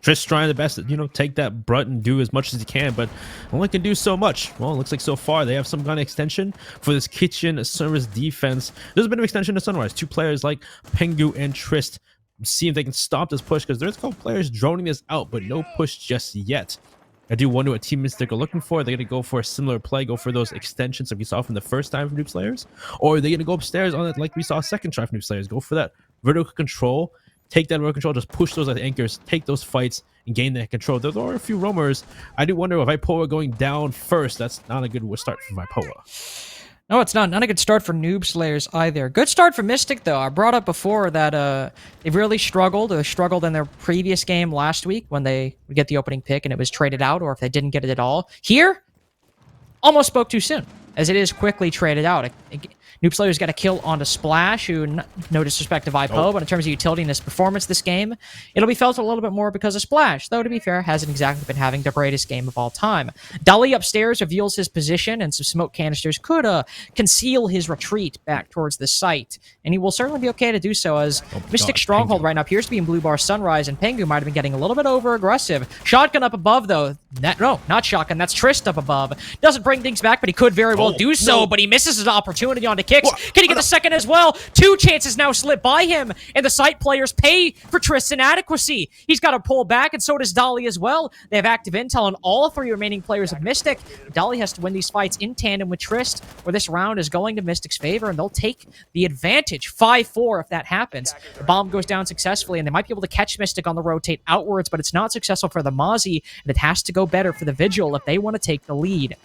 Trist trying the best to, you know, take that brunt and do as much as he can, but only can do so much. Well, it looks like so far they have some kind of extension for this Kitchen service defense. There's a bit of extension to Sunrise. 2 players like Pengu and Trist. See if they can stop this push, because there's a couple players droning this out, but no push just yet. I do wonder what Team Mystic are looking for. Are they going to go for a similar play, go for those extensions that we saw from the first time from Noob Slayers? Or are they going to go upstairs on it like we saw a second try from Noob Slayers? Go for that vertical control, take that vertical control, just push those as anchors, take those fights, and gain that control. There are a few roamers. I do wonder if Vipoa going down first. That's not a good start for Vipoa. No, it's not. Not a good start for Noob Slayers either. Good start for Mystic, though. I brought up before that they've really struggled. They struggled in their previous game last week when they would get the opening pick and it was traded out, or if they didn't get it at all. Here, almost spoke too soon, as it is quickly traded out. Noob Slayers got a kill onto Splash, who, no disrespect to Vipo, but in terms of utility in his performance this game, it'll be felt a little bit more because of Splash, though to be fair, hasn't exactly been having the greatest game of all time. Dolly upstairs reveals his position, and some smoke canisters could conceal his retreat back towards the site, and he will certainly be okay to do so, as Mystic Stronghold right now appears to be in Blue Bar Sunrise, and Pengu might have been getting a little bit over-aggressive. Shotgun up above, though. No, not Shotgun, that's Trist up above. Doesn't bring things back, but he could very well do so, but he misses his opportunity onto Kicks. Can he get the second as well? 2 chances now slip by him, and the site players pay for Trist's inadequacy. He's got to pull back, and so does Dolly as well. They have active intel on all 3 remaining players of Mystic. Dolly has to win these fights in tandem with Trist, where this round is going to Mystic's favor, and they'll take the advantage. 5-4 if that happens. The bomb goes down successfully, and they might be able to catch Mystic on the rotate outwards, but it's not successful for the Mozzie, and it has to go better for the Vigil if they want to take the lead.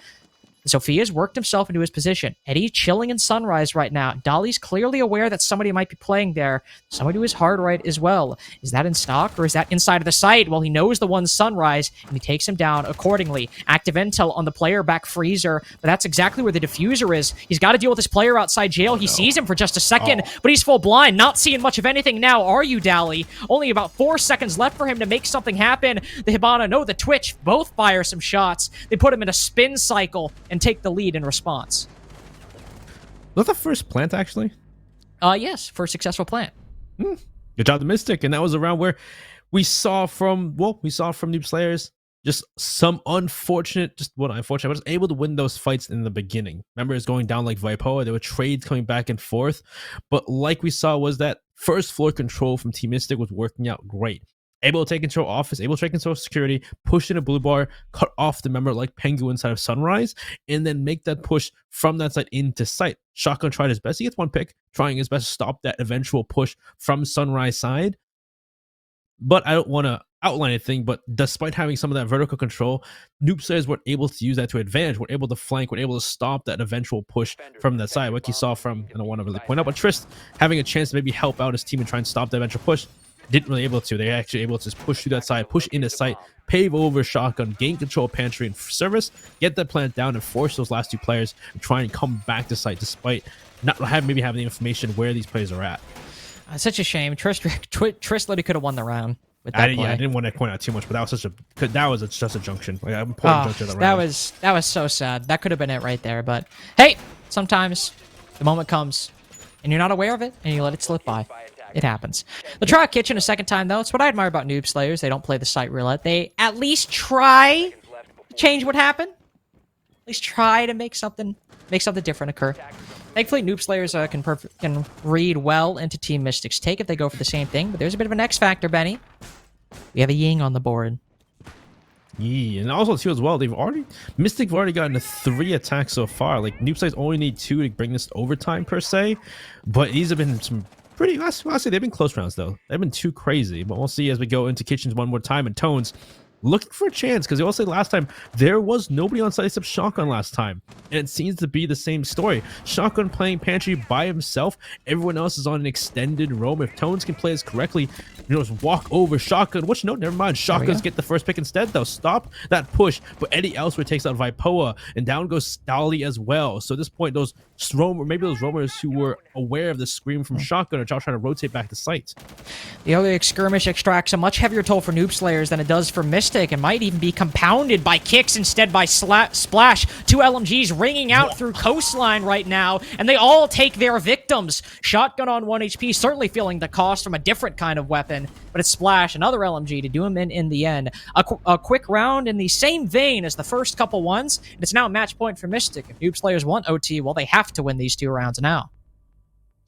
Sophia's worked himself into his position. Eddie chilling in Sunrise right now. Dolly's clearly aware that somebody might be playing there. Somebody who is hard right as well. Is that in stock, or is that inside of the site? Well, he knows the one's Sunrise, and he takes him down accordingly. Active intel on the player back Freezer, but that's exactly where the diffuser is. He's got to deal with this player outside jail. He sees him for just a second, but he's full blind. Not seeing much of anything now, are you, Dolly? Only about 4 seconds left for him to make something happen. The Hibana, no, the Twitch, both fire some shots. They put him in a spin cycle and take the lead in response. Was that the first plant, actually? Yes, for a successful plant. Good job, the Mystic. And that was around where we saw from Noob Slayers just some unfortunate, just what unfortunate, I was able to win those fights in the beginning. Remember, it's going down like Vipoa. There were trades coming back and forth, but like we saw was that first floor control from Team Mystic was working out great. Able to take control office, able to take control security, push in a blue bar, cut off the member like Penguin side of Sunrise, and then make that push from that side into site. Shotgun tried his best. He gets one pick, trying his best to stop that eventual push from Sunrise side. But I don't want to outline anything, but despite having some of that vertical control, Noob players were able to use that to advantage, were able to flank, were able to stop that eventual push from that side. Like you saw from, I don't want to really point out, but Trist having a chance to maybe help out his team and try and stop that eventual push, didn't really able to. They actually able to just push through that side, push into sight, pave over Shotgun, gain control of Pantry and Service, get that plant down and force those last two players to try and come back to site despite not having the information where these players are at. It's such a shame. Trist literally could have won the round with that play. I didn't want to point out too much, but that was just a junction. Like, an important junction of the that round. was so sad. That could have been it right there. But hey, sometimes the moment comes and you're not aware of it and you let it slip by. It happens. They'll try a kitchen a second time though. It's what I admire about Noob Slayers. They don't play the site roulette. They at least try to change what happened. At least try to make something different occur. Thankfully, Noob Slayers can read well into Team Mystic's take if they go for the same thing, but there's a bit of an X factor, Benny. We have a Ying on the board. Yeah, and also too as well, Mystic have already gotten 3 attacks so far. Like Noob Slayers only need 2 to bring this to overtime per se, but these have been some pretty, honestly, they've been close rounds though. They've been too crazy, but we'll see as we go into kitchens one more time. And Tones looking for a chance, because they all say last time there was nobody on site except Shotgun last time, and it seems to be the same story. Shotgun playing Pantry by himself, everyone else is on an extended roam. If Tones can play this correctly, just walk over Shotgun, which, no, never mind, Shotguns get the first pick instead though. Stop that push, but Eddie elsewhere takes out Vipoa, and down goes Stali as well. So at this point, those roamers who were aware of the scream from Shotgun are trying to rotate back to site. The early skirmish extracts a much heavier toll for Noob Slayers than it does for Mystic, and might even be compounded by kicks instead by Splash. 2 LMGs ringing out through coastline right now, and they all take their victims. Shotgun on 1 HP, certainly feeling the cost from a different kind of weapon, but it's Splash, another LMG to do him in the end. A quick round in the same vein as the first couple ones, and it's now a match point for Mystic. If Noob Slayers want OT, well, they have to win these 2 rounds now.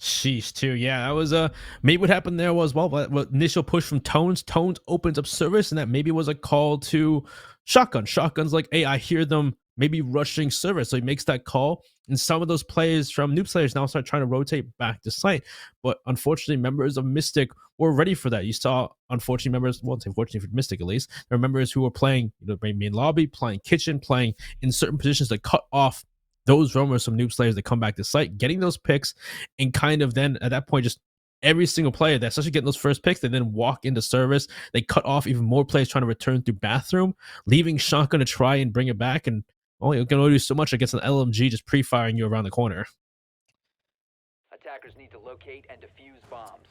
Sheesh, too. Yeah, that was maybe what happened there was, well, initial push from Tones. Tones opens up service, and that maybe was a call to Shotgun. Shotgun's like, hey, I hear them maybe rushing service, so he makes that call, and some of those players from Noob Slayers now start trying to rotate back to site. But unfortunately, members of Mystic were ready for that. You saw, unfortunately, members, well, unfortunately for Mystic at least, there were members who were playing, maybe in lobby, playing kitchen, playing in certain positions to cut off those roamers from Noob Slayers that come back to site, getting those picks, and kind of then at that point, just every single player that's especially getting those first picks, they then walk into service. They cut off even more players trying to return through bathroom, leaving Shotgun to try and bring it back. And you can only do so much against an LMG just pre-firing you around the corner. Attackers need to locate and defuse bombs.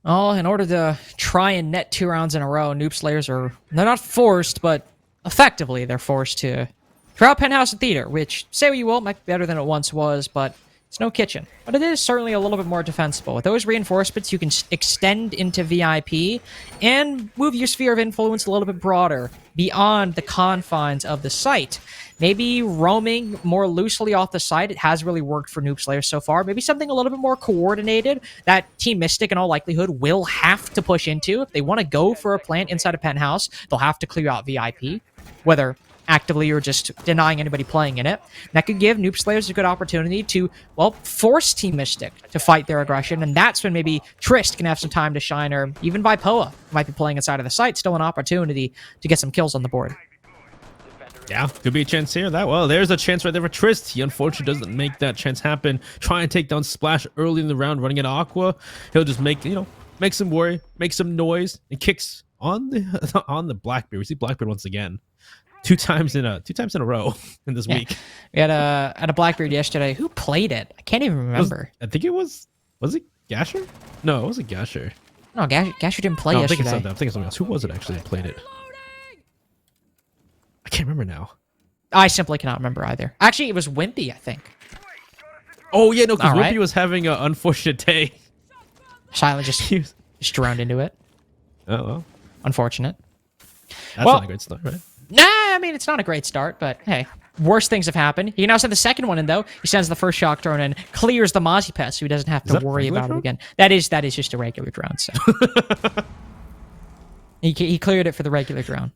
Oh, in order to try and net 2 rounds in a row, Noob Slayers they're not forced, but effectively they're forced to throw out Penthouse and Theater, which, say what you will, might be better than it once was, but it's no kitchen. But it is certainly a little bit more defensible. With those reinforcements, you can extend into VIP and move your sphere of influence a little bit broader, beyond the confines of the site. Maybe roaming more loosely off the site, it has really worked for Noob Slayer so far. Maybe something a little bit more coordinated that Team Mystic, in all likelihood, will have to push into. If they want to go for a plant inside a penthouse, they'll have to clear out VIP, whether actively or just denying anybody playing in it. That could give Noob Slayers a good opportunity to, well, force Team Mystic to fight their aggression, and that's when maybe Trist can have some time to shine, or even Vipoa, who might be playing inside of the site, still an opportunity to get some kills on the board. Yeah, could be a chance here. There's a chance right there for Trist. He unfortunately doesn't make that chance happen. Try and take down Splash early in the round, running into Aqua. He'll just make some worry, make some noise, and kicks on the Blackbeard. We see Blackbeard once again. Two times in a row in this week. We had a Blackbeard yesterday. Who played it? I can't even remember. I think it was it Gasher? No, it wasn't Gasher. No, Gasher didn't play No, yesterday. I'm thinking something else. Who was it actually that played it? I can't remember now. I simply cannot remember either. Actually, it was Wimpy, I think. Oh yeah, no, because Wimpy right. was having an unfortunate day. Silent just drowned into it. Oh well. Unfortunate. That's Well, not a great start, right? Nah, I mean, it's not a great start, but hey, worse things have happened. He can now send the second one in, though. He sends the first shock drone and clears the Mozzie Pest, so he doesn't have to worry about it again. That is just a regular drone, so. He cleared it for the regular drone.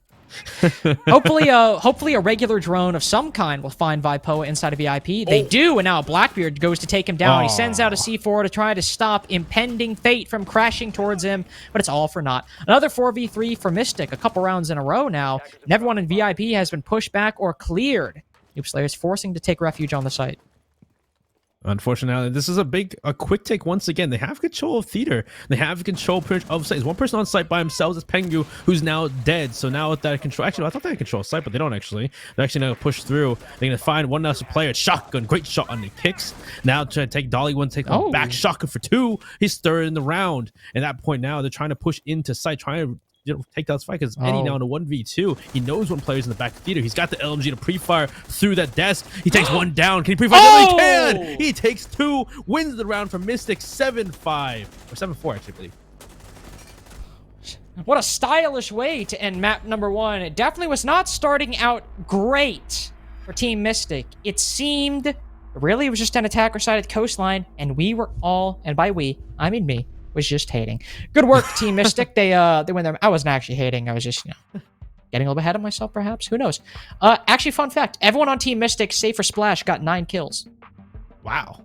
hopefully a regular drone of some kind will find Vipoa inside of VIP. They do, and now Blackbeard goes to take him down. He sends out a C4 to try to stop impending fate from crashing towards him, but it's all for naught. Another 4v3 for Mystic, a couple rounds in a row now, and everyone in VIP has been pushed back or cleared. Noob Slayer's forcing to take refuge on the site. Unfortunately, this is a quick take once again. They have control of theater. They have control pretty much of site. There's one person on site by himself. It's Pengu, who's now dead. So now with that control, actually, I thought they had control of site, but they don't actually. They're actually going to push through. They're going to find one last player. Shotgun, great shot on the kicks. Now trying to take Dolly one, take one back. Shotgun for 2. He's third in the round. At that point now, they're trying to push into site, trying to take that fight because Eddie now in a 1v2. He knows when players in the back theater. He's got the LMG to pre-fire through that desk. He takes one down. Can he pre-fire? No, he can! He takes 2, wins the round for Mystic 7-5. Or 7-4, actually, I believe. What a stylish way to end map number 1. It definitely was not starting out great for Team Mystic. It seemed really it was just an attacker-sided coastline, and we were all, and by we, I mean me, was just hating. Good work, Team Mystic. They win their. I wasn't actually hating. I was just, getting a little bit ahead of myself, perhaps. Who knows? Actually, fun fact: everyone on Team Mystic, save for Splash, got 9 kills. Wow.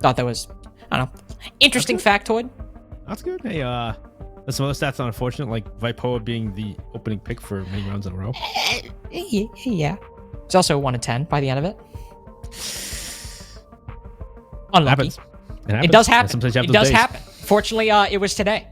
Thought that was, I don't know, interesting factoid. That's good. Hey, that's some other stats not unfortunate, like Vipoa being the opening pick for many rounds in a row. Yeah. It's also 1 in 10 by the end of it. Unlucky. It does happen. It does happen. Fortunately, it was today.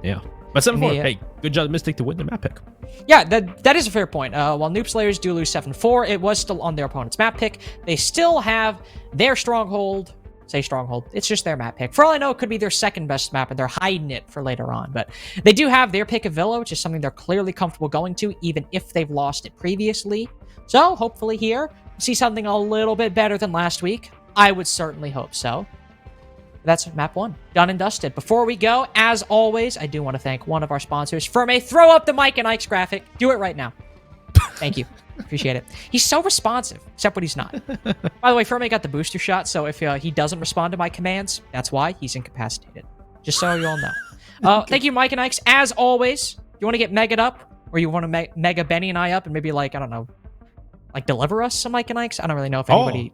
Yeah. But 7-4. Hey, good job, Mystic, to win the map pick. Yeah, that is a fair point. While Noob Slayers do lose 7-4, it was still on their opponent's map pick. They still have their stronghold. Say stronghold. It's just their map pick. For all I know, it could be their second best map, and they're hiding it for later on. But they do have their pick of Villa, which is something they're clearly comfortable going to, even if they've lost it previously. So hopefully here, see something a little bit better than last week. I would certainly hope so. That's map 1. Done and dusted. Before we go, as always, I do want to thank one of our sponsors for a throw up the Mike and Ike's graphic. Do it right now. Thank you. Appreciate it. He's so responsive, except when he's not. By the way, Ferme got the booster shot, so if he doesn't respond to my commands, that's why he's incapacitated. Just so you all know. Thank you, Mike and Ike's. As always, you want to get Mega'd up, or you want to mega Benny and I up, and maybe I don't know, deliver us some Mike and Ike's? I don't really know if anybody...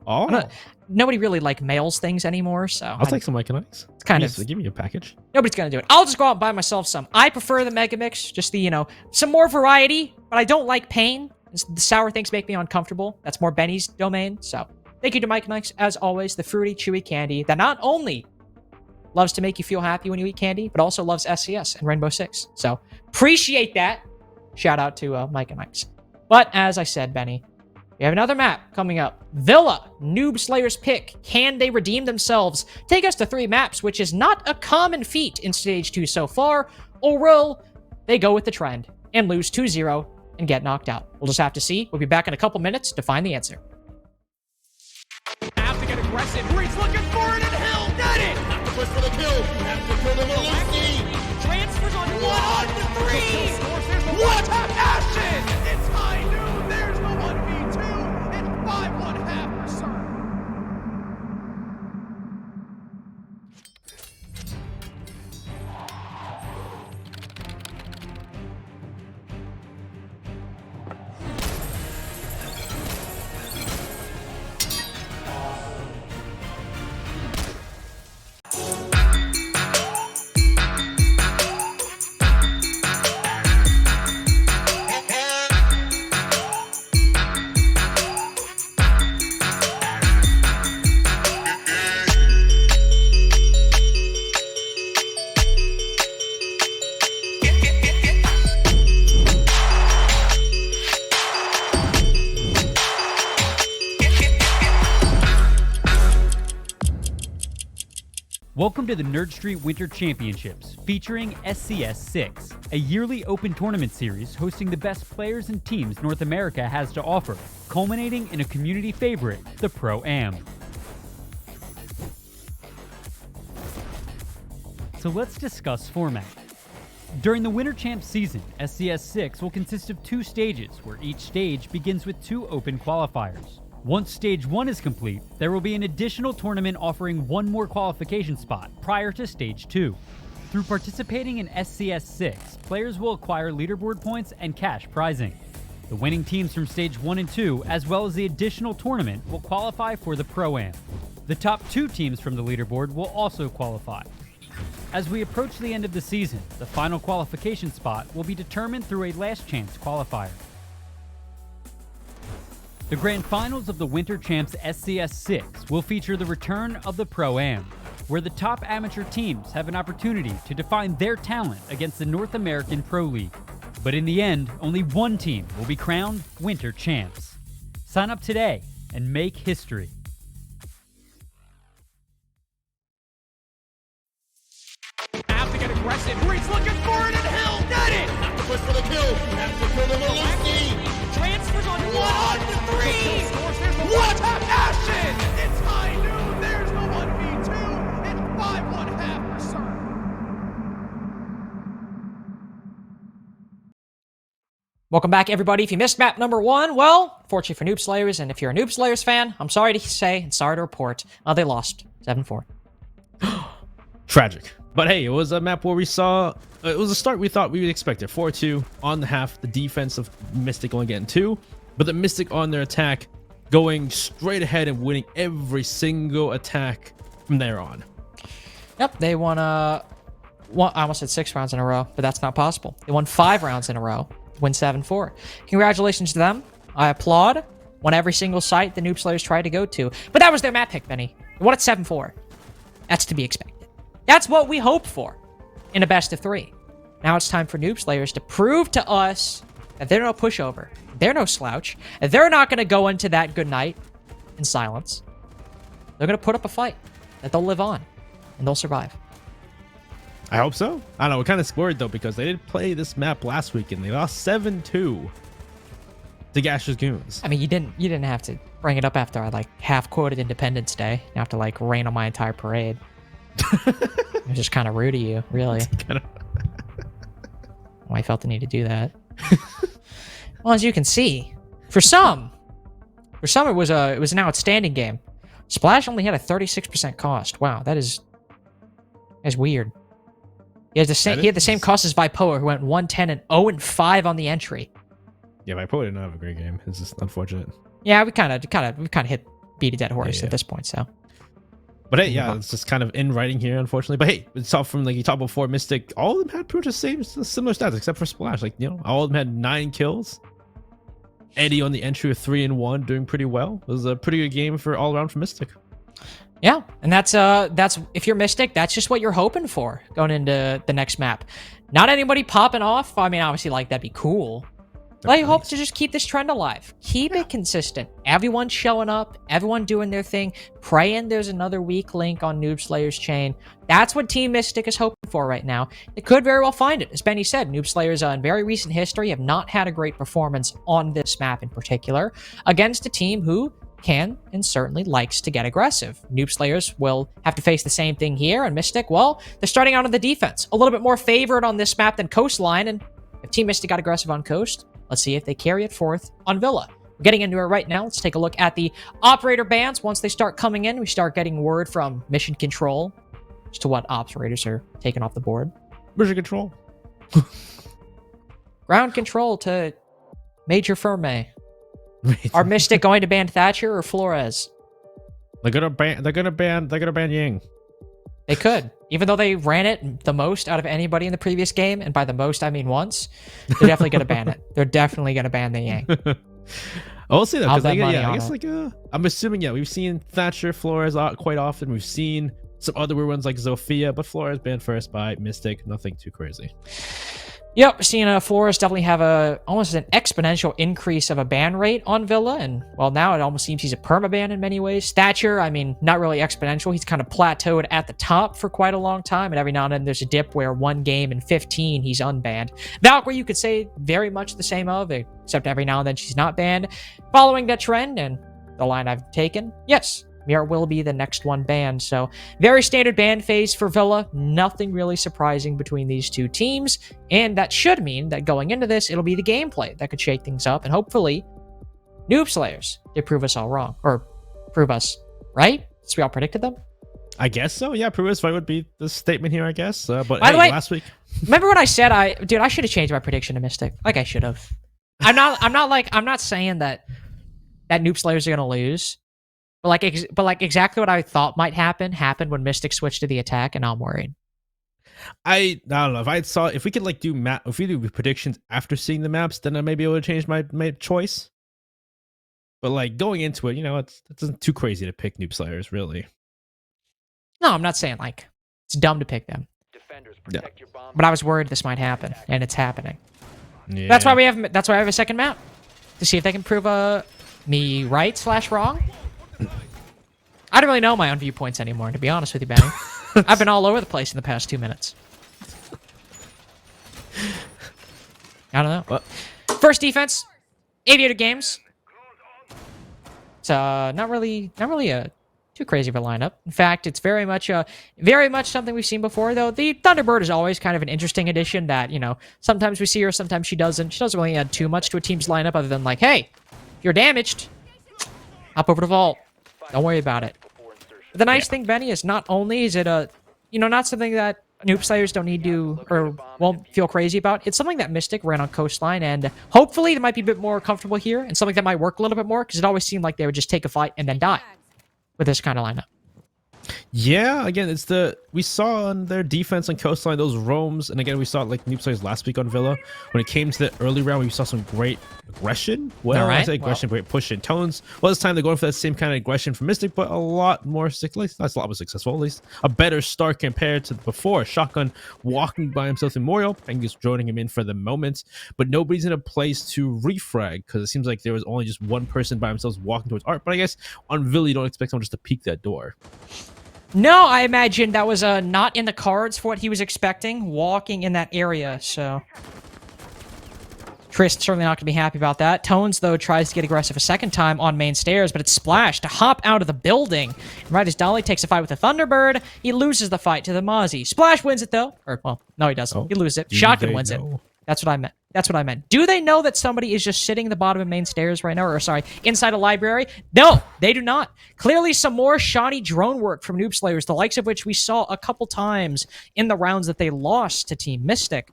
Nobody really mails things anymore, so... I'll take some Mike and Ike's. It's kind of... Give me a package. Nobody's gonna do it. I'll just go out and buy myself some. I prefer the Mega Mix, just the, some more variety, but I don't like pain. The sour things make me uncomfortable. That's more Benny's domain, so... Thank you to Mike and Ike's, as always, the fruity, chewy candy that not only loves to make you feel happy when you eat candy, but also loves SCS and Rainbow Six. So, appreciate that. Shout out to Mike and Ike's. But, as I said, Benny, we have another map coming up. Villa, Noob Slayer's pick. Can they redeem themselves? Take us to 3 maps, which is not a common feat in Stage 2 so far. Or will they go with the trend and lose 2-0 and get knocked out? We'll just have to see. We'll be back in a couple minutes to find the answer. Have to get aggressive. Breeze looking for it, and Hill got it! Have to push for the kill. Have to kill the Lucy. Transfers on 1-3! What action! It's high noon. There's the 1v2 and 5-1-half for Sir. Welcome to the NerdStreet Winter Championships, featuring SCS6, a yearly open tournament series hosting the best players and teams North America has to offer, culminating in a community favorite, the Pro-Am. So let's discuss format. During the Winter Champs season, SCS6 will consist of 2 stages, where each stage begins with 2 open qualifiers. Once Stage 1 is complete, there will be an additional tournament offering 1 more qualification spot prior to Stage 2. Through participating in SCS6, players will acquire leaderboard points and cash prizing. The winning teams from Stage 1 and 2, as well as the additional tournament, will qualify for the Pro-Am. The top 2 teams from the leaderboard will also qualify. As we approach the end of the season, the final qualification spot will be determined through a last chance qualifier. The grand finals of the Winter Champs SCS6 will feature the return of the Pro-Am, where the top amateur teams have an opportunity to define their talent against the North American Pro League. But in the end, only one team will be crowned Winter Champs. Sign up today and make history. Have to get aggressive. Breach looking for it, and Hill got it. Have to push for the kill. Have to kill the Maluski. Transfers on 1-3. There's the what? Ashen. It's high noon. There's the 1v2. It's 5-1-1/2 for certain. Welcome back, everybody. If you missed map number 1, well, fortunately for Noob Slayers, and if you're a Noob Slayers fan, I'm sorry to say and sorry to report, they lost 7-4. Tragic. But hey, it was a map where we saw, it was a start we thought we would expect it. 4-2 on the half, the defense of Mystic only getting 2, but the Mystic on their attack going straight ahead and winning every single attack from there on. Yep, they won, I almost said 6 rounds in a row, but that's not possible. They won 5 rounds in a row, win 7-4. Congratulations to them. I applaud. Won every single site the Noob Slayers tried to go to, but that was their map pick, Benny. They won at 7-4. That's to be expected. That's what we hoped for in a best of 3. Now it's time for Noob Slayers to prove to us that they're no pushover. They're no slouch. They're not going to go into that good night in silence. They're going to put up a fight that they'll live on and they'll survive. I hope so. I don't know. We're kind of worried though because they did play this map last week and they lost 7-2 to Gash's Goons. I mean, you didn't have to bring it up after I like half quoted Independence Day. You have to like rain on my entire parade. It was just kind of rude of you, really. Well, I felt the need to do that. Well, as you can see, for some it was an outstanding game. Splash only had a 36% cost. Wow, that's weird. He had the same cost as Vipoa, who went 110 and 0-5 on the entry. Yeah, Vipoa didn't have a great game. It's just unfortunate. Yeah, we kind of beat a dead horse at this point. So. But hey, yeah, it's just kind of in writing here, unfortunately. But hey, it's all from like you talked before, Mystic. All of them had pretty much the same, similar stats, except for Splash. Like, you know, all of them had 9 kills. Eddie on the entry of 3-1, doing pretty well. It was a pretty good game for all around for Mystic. Yeah, and that's if you're Mystic, that's just what you're hoping for going into the next map. Not anybody popping off. I mean, obviously, like that'd be cool. But I hope to just keep this trend alive. Keep it consistent. Everyone showing up, everyone doing their thing, praying there's another weak link on Noob Slayer's chain. That's what Team Mystic is hoping for right now. They could very well find it. As Benny said, Noob Slayers in very recent history have not had a great performance on this map in particular against a team who can and certainly likes to get aggressive. Noob Slayers will have to face the same thing here, and Mystic, well, they're starting out on the defense. A little bit more favored on this map than Coastline, and if Team Mystic got aggressive on Coast, let's see if they carry it forth on Villa. We're getting into it right now. Let's take a look at the operator bans. Once they start coming in, we start getting word from Mission Control as to what operators are taking off the board. Mission Control. Ground control to Major Ferme. Are Mystic going to ban Thatcher or Flores? They're gonna ban Ying. They could. Even though they ran it the most out of anybody in the previous game, and by the most I mean once, they're definitely going to ban it. They're definitely going to ban the Yang. I'll say that because I guess it. I'm assuming we've seen Thatcher, Flores quite often. We've seen some other weird ones like Zofia, but Flores banned first by Mystic. Nothing too crazy. Yep, seeing Flores definitely have almost an exponential increase of a ban rate on Villa, and well, now it almost seems he's a permaban in many ways. Thatcher, I mean, not really exponential. He's kind of plateaued at the top for quite a long time, and every now and then there's a dip where 1 game in 15 he's unbanned. Valkyrie, you could say very much the same of, except every now and then she's not banned. Following that trend and the line I've taken, yes, Mirror will be the next one banned. So very standard ban phase for Villa. Nothing really surprising between these two teams. And that should mean that going into this, it'll be the gameplay that could shake things up. And hopefully, Noob Slayers did prove us all wrong. Or prove us right? Since we all predicted them. I guess so. Yeah, prove us right would be the statement here, I guess. But By the way, last week, remember what I said? I should have changed my prediction to Mystic. Like I should have. I'm not saying that Noob Slayers are gonna lose. But exactly what I thought might happened when Mystic switched to the attack, and now I'm worried. I don't know if we could like do if we do predictions after seeing the maps, then I may be able to change my choice. But like going into it, it's too crazy to pick Noob Slayers, really. No, I'm not saying like it's dumb to pick them. Defenders, protect your bomb. But I was worried this might happen, and it's happening. Yeah. That's why I have a second map to see if they can prove me right/wrong. I don't really know my own viewpoints anymore, to be honest with you, Benny. I've been all over the place in the past 2 minutes. I don't know. What? First defense, Aviator Games. It's not really a too crazy of a lineup. In fact, it's very much something we've seen before, though. The Thunderbird is always kind of an interesting addition that, sometimes we see her, sometimes she doesn't. She doesn't really add too much to a team's lineup other than like, hey, if you're damaged, hop over to Vault. Don't worry about it. But the nice thing, Benny, is not only is it not something that Noob Slayers don't need to or won't feel crazy about. It's something that Mystic ran on Coastline, and hopefully they might be a bit more comfortable here, and something that might work a little bit more, because it always seemed like they would just take a fight and then die with this kind of lineup. Yeah, again, we saw on their defense on Coastline those roams, and again we saw it like Noob Slayers last week on Villa. When it came to the early round, we saw some great aggression. Well, I say aggression, great push and tones. Well, this time they're going for that same kind of aggression from Mystic, but a lot more that's a lot more successful, at least a better start compared to before. Shotgun walking by himself in Memorial, and just joining him in for the moment, but nobody's in a place to refrag because it seems like there was only just one person by themselves walking towards Art. But I guess on Villa you don't expect someone just to peek that door. No, I imagine that was not in the cards for what he was expecting, walking in that area, so... Trist's certainly not going to be happy about that. Tones, though, tries to get aggressive a second time on main stairs, but it's Splash to hop out of the building. And right as Dolly takes a fight with the Thunderbird, he loses the fight to the Mozzie. Splash wins it, though. Or, well, no, he doesn't. He loses it. Shotgun wins it. That's what I meant. That's what I meant. Do they know that somebody is just sitting at the bottom of main stairs right now? Or, sorry, inside a library? No, they do not. Clearly some more shoddy drone work from Noob Slayers, the likes of which we saw a couple times in the rounds that they lost to Team Mystic.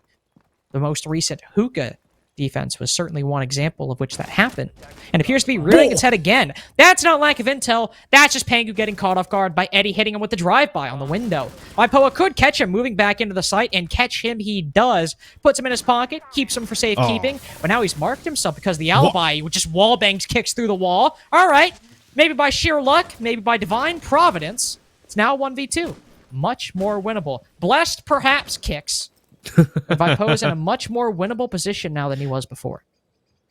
The most recent Hookah defense was certainly one example of which that happened. And appears to be rearing its head again. That's not lack of intel. That's just Pangu getting caught off guard by Eddie hitting him with the drive-by on the window. Waipoa could catch him moving back into the site, and catch him he does. Puts him in his pocket, keeps him for safekeeping. But now he's marked himself because the alibi just wallbangs kicks through the wall. All right. Maybe by sheer luck, maybe by divine providence. It's now 1v2. Much more winnable. Blessed, perhaps, kicks. Vaipoa's in a much more winnable position now than he was before.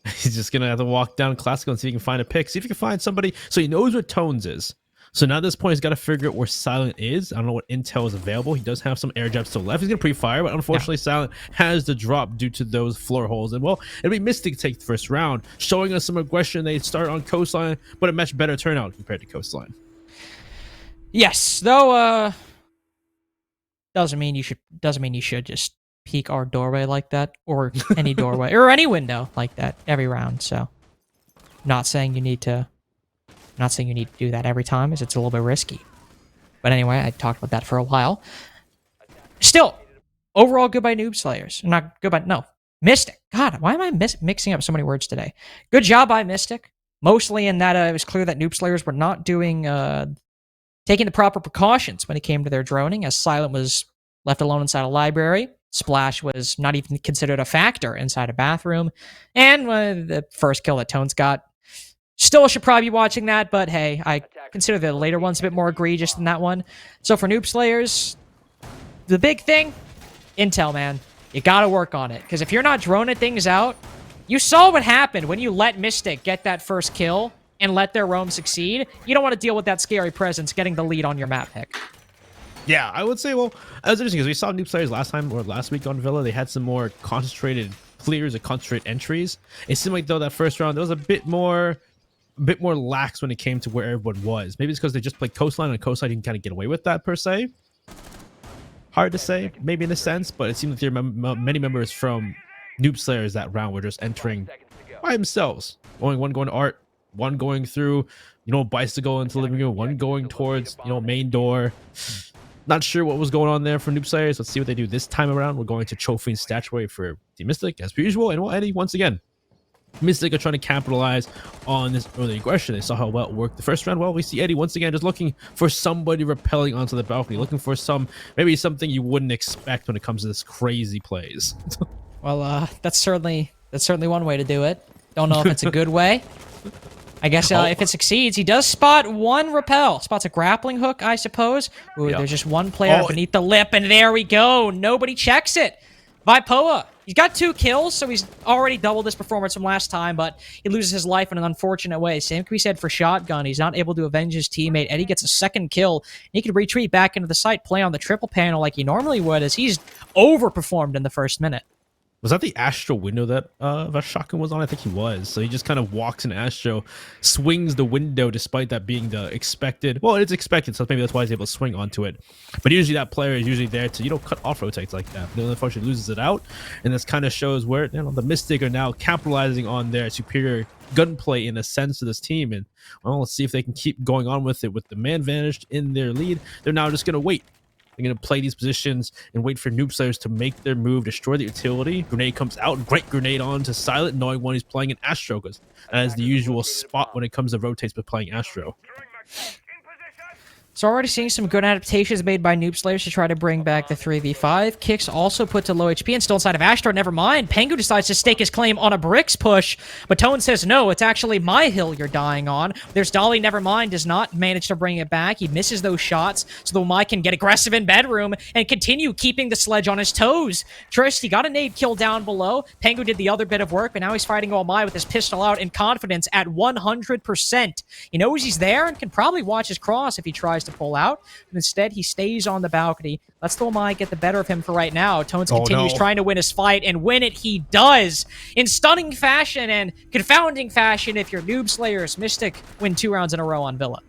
He's just gonna have to walk down Classical and see if he can find a pick. See if he can find somebody. So he knows where Tones is. So now at this point, he's got to figure out where Silent is. I don't know what intel is available. He does have some air jabs to the left. He's gonna pre-fire, but unfortunately, Silent has the drop due to those floor holes. And well, it'll be Mystic to take the first round, showing us some aggression. They start on Coastline, but a much better turnout compared to Coastline. Yes, though. Doesn't mean you should just peek our doorway like that, or any doorway, or any window like that every round. So, not saying you need to do that every time, as it's a little bit risky. But anyway, I talked about that for a while. Still, overall, goodbye Noob Slayers. Not goodbye, no, Mystic. God, why am I mixing up so many words today? Good job by Mystic. Mostly in that it was clear that Noob Slayers were not doing, taking the proper precautions when it came to their droning, as Silent was left alone inside a library. Splash was not even considered a factor inside a bathroom. And the first kill that Tones got. Still should probably be watching that, but hey, I consider the later ones a bit more egregious than that one. So for Noob Slayers, the big thing, intel, man. You gotta work on it. Because if you're not droning things out, you saw what happened when you let Mystic get that first kill and let their roam succeed. You don't want to deal with that scary presence getting the lead on your map pick. Yeah, I would say, well, that was interesting because we saw Noob Slayers last week on Villa. They had some more concentrated clears or concentrated entries. It seemed like, though, that first round, there was a bit more a bit more lax when it came to where everyone was. Maybe it's because they just played coastline, and coastline you can kind of get away with that per se. Hard to say, maybe in a sense, but it seemed like there were many members from Noob Slayers that round were just entering by themselves. One going to art, one going through, bicycle into the living room, one going towards, main door. Not sure what was going on there for Noob Slayers. Let's see what they do this time around. We're going to trophy and statuary for Team Mystic as per usual, and Eddie once again. Mystic are trying to capitalize on this early aggression. They saw how well it worked the first round. Well, we see Eddie once again just looking for somebody rappelling onto the balcony, looking for maybe something you wouldn't expect when it comes to this crazy plays. Well, that's certainly one way to do it. Don't know if it's a good way. I guess if it succeeds, he does spot one rappel. Spots a grappling hook, I suppose. Ooh, There's just one player beneath the lip, and there we go. Nobody checks it. Vipoa. He's got 2 kills, so he's already doubled his performance from last time, but he loses his life in an unfortunate way. Same can be said for Shotgun. He's not able to avenge his teammate. Eddie gets a 2nd kill. He can retreat back into the site, play on the triple panel like he normally would, as he's overperformed in the first minute. Was that the Astro window that Shotgun was on? I think he was. So he just kind of walks in Astro, swings the window despite that being the expected. Well, it's expected, so maybe that's why he's able to swing onto it. But usually that player is usually there to, cut off rotates like that. But then unfortunately loses it out. And this kind of shows where the Mystic are now capitalizing on their superior gunplay in a sense to this team. And well, let's see if they can keep going on with it with the man vanished in their lead. They're now just going to wait. They're going to play these positions and wait for Noob Slayers to make their move, destroy the utility. Grenade comes out, great grenade on to Silent, knowing when he's playing an Astro, because that is the usual spot when it comes to rotates with playing Astro. So already seeing some good adaptations made by Noob Slayers to try to bring back the 3v5. Kicks also put to low HP and still inside of Astro. Never mind. Pengu decides to stake his claim on a bricks push, but Tone says, no, it's actually my hill you're dying on. There's Dolly, never mind, does not manage to bring it back. He misses those shots, so the Wamai can get aggressive in bedroom and continue keeping the sledge on his toes. Trist, he got a nade kill down below. Pengu did the other bit of work, but now he's fighting Wamai with his pistol out in confidence at 100%. He knows he's there and can probably watch his cross if he tries to pull out, but instead he stays on the balcony. Lets the Wamai get the better of him for right now. Tones continues trying to win his fight, and win it he does in stunning fashion and confounding fashion if you're Noob Slayers. Mystic win 2 rounds in a row on Villa.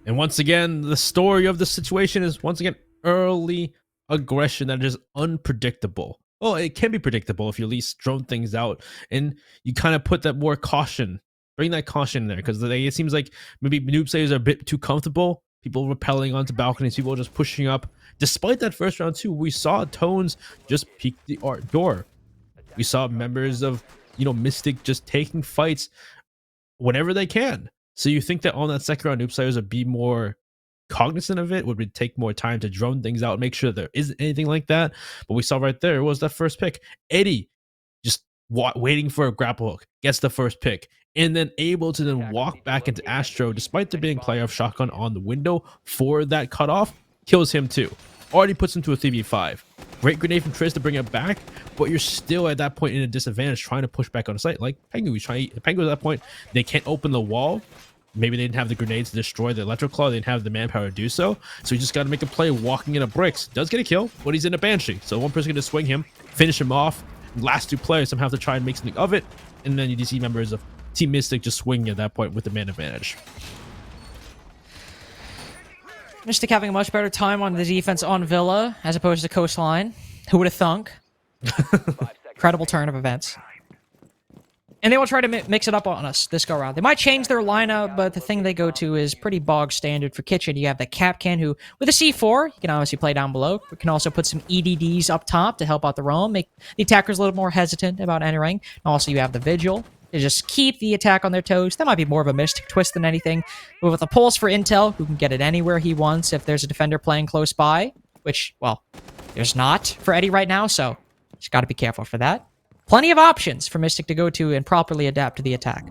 And once again, the story of the situation is once again early aggression that is unpredictable. Well, it can be predictable if you at least drone things out and you kind of put that more caution. Bring that caution in there, because it seems like maybe Noob Slayers are a bit too comfortable. People rappelling onto balconies, people just pushing up. Despite that first round too, we saw Tones just peek the art door. We saw members of Mystic just taking fights whenever they can. So you think that on that second round, Noob Slayers would be more cognizant of it, would take more time to drone things out, make sure there isn't anything like that. But we saw right there was that first pick. Eddie just waiting for a grapple hook, gets the first pick, and then able to then walk back into Astro despite there being player of Shotgun on the window for that cutoff, kills him too. Already puts him to a 3v5. Great grenade from Triz to bring it back, but you're still at that point in a disadvantage trying to push back on the site. Like Pengu at that point, they can't open the wall. Maybe they didn't have the grenades to destroy the Electro Claw. They didn't have the manpower to do so. So you just got to make a play walking into bricks. Does get a kill, but he's in a Banshee. So one person's going to swing him, finish him off. Last 2 players somehow have to try and make something of it. And then you see members of Team Mystic just swinging at that point with the man advantage. Mystic having a much better time on the defense on Villa as opposed to Coastline. Who would have thunk? Incredible turn of events. And they will try to mix it up on us this go around. They might change their lineup, but the thing they go to is pretty bog standard for Kitchen. You have the Capcan, who, with a C4, you can obviously play down below. We can also put some EDDs up top to help out the roam, make the attackers a little more hesitant about entering. And also, you have the Vigil to just keep the attack on their toes. That might be more of a Mystic twist than anything. But with a Pulse for Intel, who can get it anywhere he wants if there's a defender playing close by, which, well, there's not for Eddie right now, so just got to be careful for that. Plenty of options for Mystic to go to and properly adapt to the attack.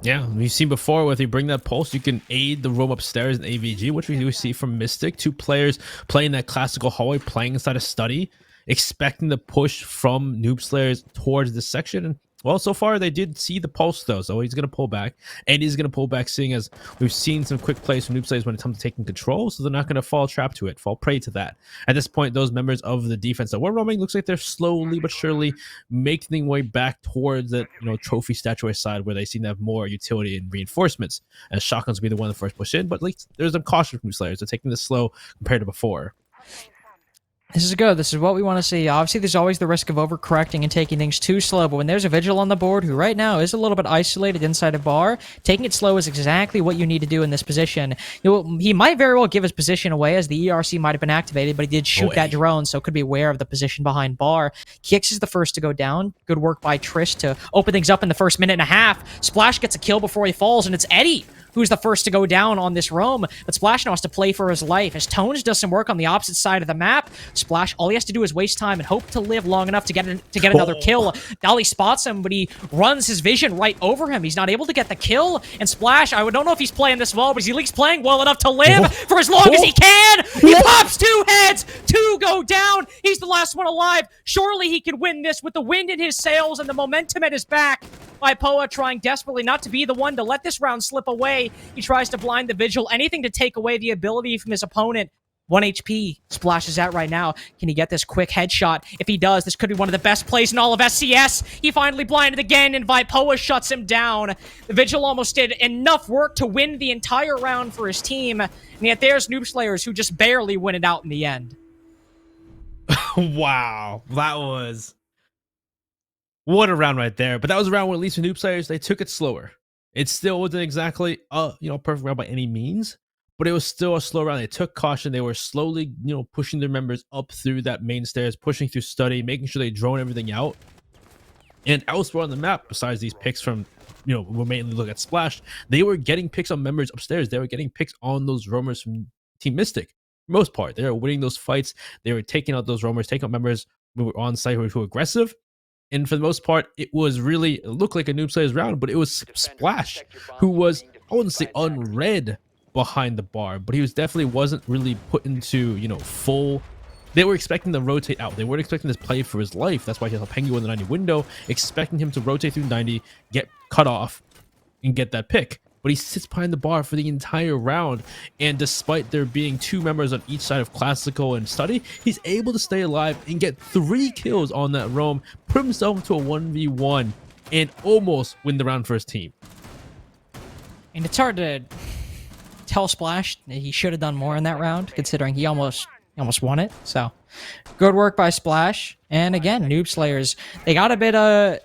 Yeah, we've seen before where if you bring that pulse, you can aid the roam upstairs in AVG, which we do see from Mystic. 2 players playing that classical hallway, playing inside a study, expecting the push from Noob Slayers towards this section. And Well, so far they did see the pulse though, so he's gonna pull back, and he's gonna pull back, seeing as we've seen some quick plays from noob players when it comes to taking control, so they're not gonna fall trap to it, fall prey to that. At this point, those members of the defense that were roaming looks like they're slowly but surely making their way back towards the trophy statuary side, where they seem to have more utility and reinforcements. As shotguns will be the one to first push in, but like there's some caution from noob players. They're taking this slow compared to before. This is good. This is what we want to see. Obviously, there's always the risk of overcorrecting and taking things too slow, but when there's a Vigil on the board who right now is a little bit isolated inside a bar, taking it slow is exactly what you need to do in this position. He might very well give his position away, as the ERC might have been activated, but he did shoot that drone, so could be aware of the position behind bar. Kix is the first to go down. Good work by Trish to open things up in the first minute and a half. Splash gets a kill before he falls, and it's Eddie who's the first to go down on this roam, but Splash now has to play for his life. As Tones does some work on the opposite side of the map, Splash, all he has to do is waste time and hope to live long enough to get another kill. Dolly spots him, but he runs his vision right over him. He's not able to get the kill, and Splash, I don't know if he's playing this well, but he's at least playing well enough to live for as long as he can. He pops 2 heads, 2 go down. He's the last one alive. Surely he can win this with the wind in his sails and the momentum at his back. By Poa trying desperately not to be the one to let this round slip away. He tries to blind the Vigil, anything to take away the ability from his opponent. 1 HP Splash is at right now. Can he get this quick headshot? If he does, this could be one of the best plays in all of SCS. He finally blinded again, and Vipoa shuts him down. The Vigil almost did enough work to win the entire round for his team, and yet there's Noob Slayers who just barely win it out in the end. Wow, that was... what a round right there. But that was a round where at least for noob players, they took it slower. It still wasn't exactly perfect round by any means, but it was still a slow round. They took caution. They were slowly, pushing their members up through that main stairs, pushing through study, making sure they drone everything out. And elsewhere on the map, besides these picks from, we'll mainly look at Splash, they were getting picks on members upstairs. They were getting picks on those roamers from Team Mystic. For the most part, they were winning those fights. They were taking out those roamers, taking out members who were on site, who were too aggressive. And for the most part, it looked like a noob player's round, but it was Splash who was, I wouldn't say unread behind the bar, but he definitely wasn't really put into, full. They were expecting to rotate out. They weren't expecting this play for his life. That's why he saw Pengu in the 90 window, expecting him to rotate through 90, get cut off, and get that pick. But he sits behind the bar for the entire round, and despite there being 2 members on each side of Classical and Study, he's able to stay alive and get 3 kills on that roam, put himself into a 1v1, and almost win the round for his team. And it's hard to tell Splash that he should have done more in that round, considering he almost won it. So, good work by Splash. And again, Noob Slayers, they got a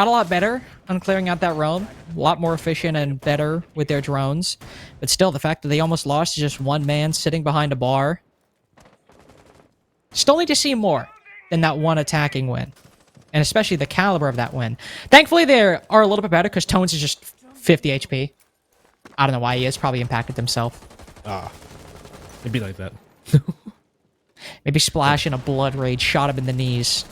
lot better on clearing out that roam. A lot more efficient and better with their drones. But still, the fact that they almost lost to just 1 man sitting behind a bar. Still need to see more than that 1 attacking win. And especially the caliber of that win. Thankfully, they are a little bit better because Tones is just 50 HP. I don't know why he is. Probably impacted himself. It'd be like that. Maybe Splash in a blood rage shot him in the knees.